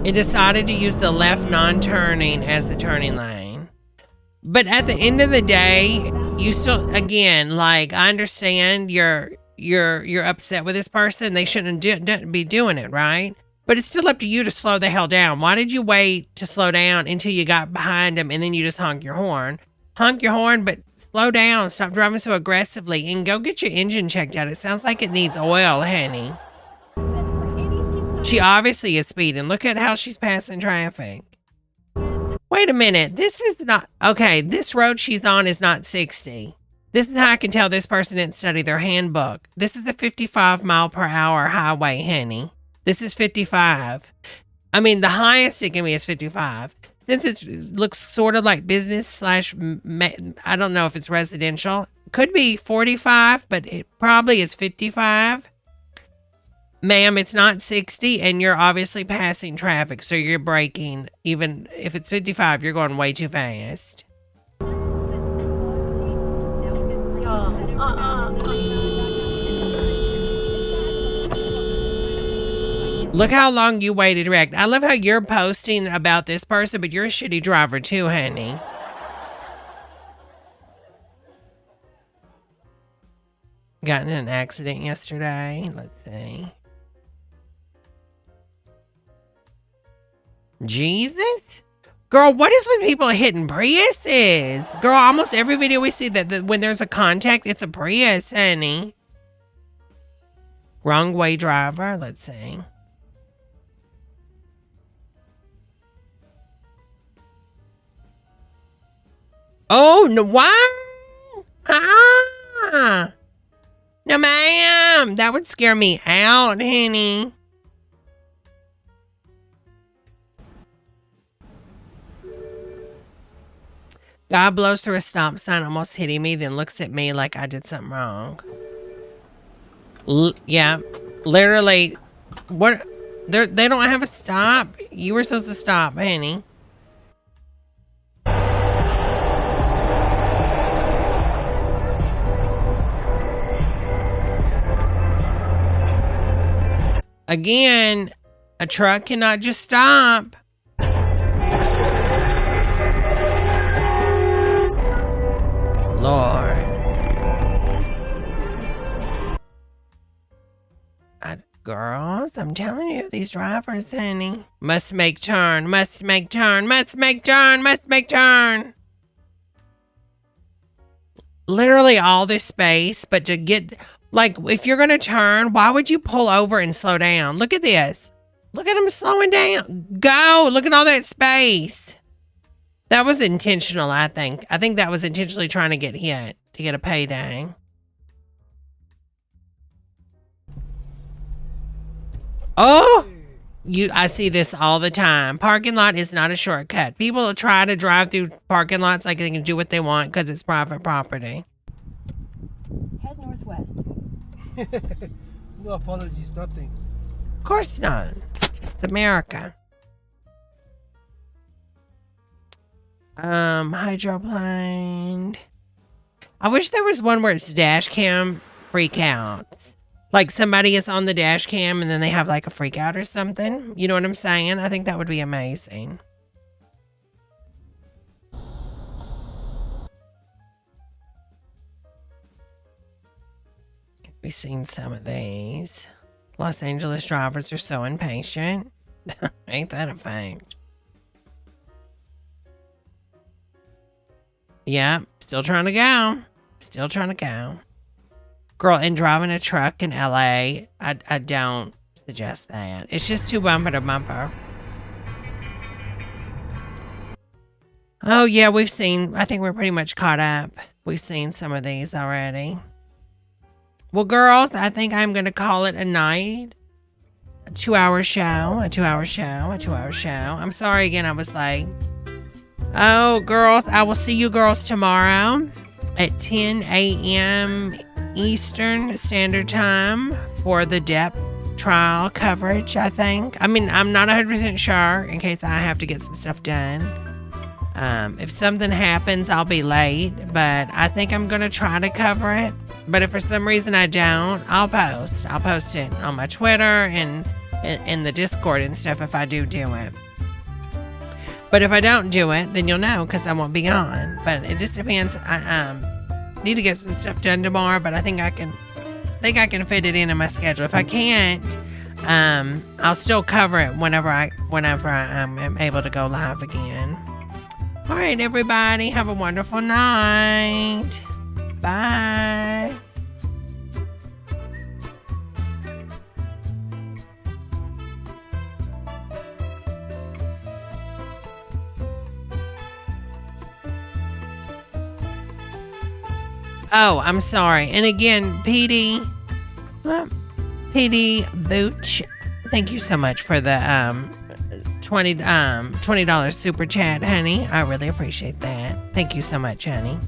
It decided to use the left non-turning as the turning lane. But at the end of the day, you still, again, like, I understand you're upset with this person. They shouldn't be doing it, right? But it's still up to you to slow the hell down. Why did you wait to slow down until you got behind them and then you just honk your horn? Honk your horn, but slow down. Stop driving so aggressively and go get your engine checked out. It sounds like it needs oil, honey. She obviously is speeding. Look at how she's passing traffic. Wait a minute. This is not... Okay, this road she's on is not 60. This is how I can tell this person didn't study their handbook. This is a 55 mile per hour highway, honey. This is 55. I mean, the highest it can be is 55. Since it looks sort of like business slash... I don't know if it's residential. Could be 45, but it probably is 55. Ma'am, it's not 60, and you're obviously passing traffic, so you're braking. Even if it's 55, you're going way too fast. Look how long you waited to react. I love how you're posting about this person, but you're a shitty driver too, honey. Got in an accident yesterday. Let's see. Jesus? Girl, what is with people hitting Priuses? Girl, almost every video we see that when there's a contact, it's a Prius, honey. Wrong way driver. Let's see. Oh, no, what? Ah. No, ma'am. That would scare me out, honey. Guy blows through a stop sign, almost hitting me, then looks at me like I did something wrong. Yeah, literally. What? They don't have a stop. You were supposed to stop, honey. Again, a truck cannot just stop. Lord. Girls, I'm telling you, these drivers, honey. Must make turn, must make turn, must make turn, must make turn. Literally all this space, but to get, like, if you're going to turn, why would you pull over and slow down? Look at this. Look at them slowing down. Go. Look at all that space. That was intentional, I think. I think that was intentionally trying to get hit, to get a payday. Oh, I see this all the time. Parking lot is not a shortcut. People try to drive through parking lots like they can do what they want because it's private property. Head northwest. No apologies, nothing. Of course not. It's America. Hydroplaned. I wish there was one where it's dash cam freak outs. Like somebody is on the dash cam and then they have like a freak out or something. You know what I'm saying? I think that would be amazing. We've seen some of these. Los Angeles drivers are so impatient. Ain't that a fact? Yeah, still trying to go. Still trying to go. Girl, and driving a truck in LA, I don't suggest that. It's just too bumper to bumper. Oh, yeah, I think we're pretty much caught up. We've seen some of these already. Well, girls, I think I'm going to call it a night. A 2-hour show. I'm sorry again, I was late. Oh, girls, I will see you girls tomorrow at 10 a.m. Eastern Standard Time for the Depp trial coverage, I think. I mean, I'm not 100% sure in case I have to get some stuff done. If something happens, I'll be late, but I think I'm going to try to cover it. But if for some reason I don't, I'll post. I'll post it on my Twitter and in the Discord and stuff if I do it. But if I don't do it, then you'll know because I won't be on. But it just depends. I need to get some stuff done tomorrow, but I think I can fit it in my schedule. If I can't, I'll still cover it whenever I'm able to go live again. All right, everybody, have a wonderful night. Bye. Oh, I'm sorry. And again, PD Booch, thank you so much for the $20 super chat, honey. I really appreciate that. Thank you so much, honey.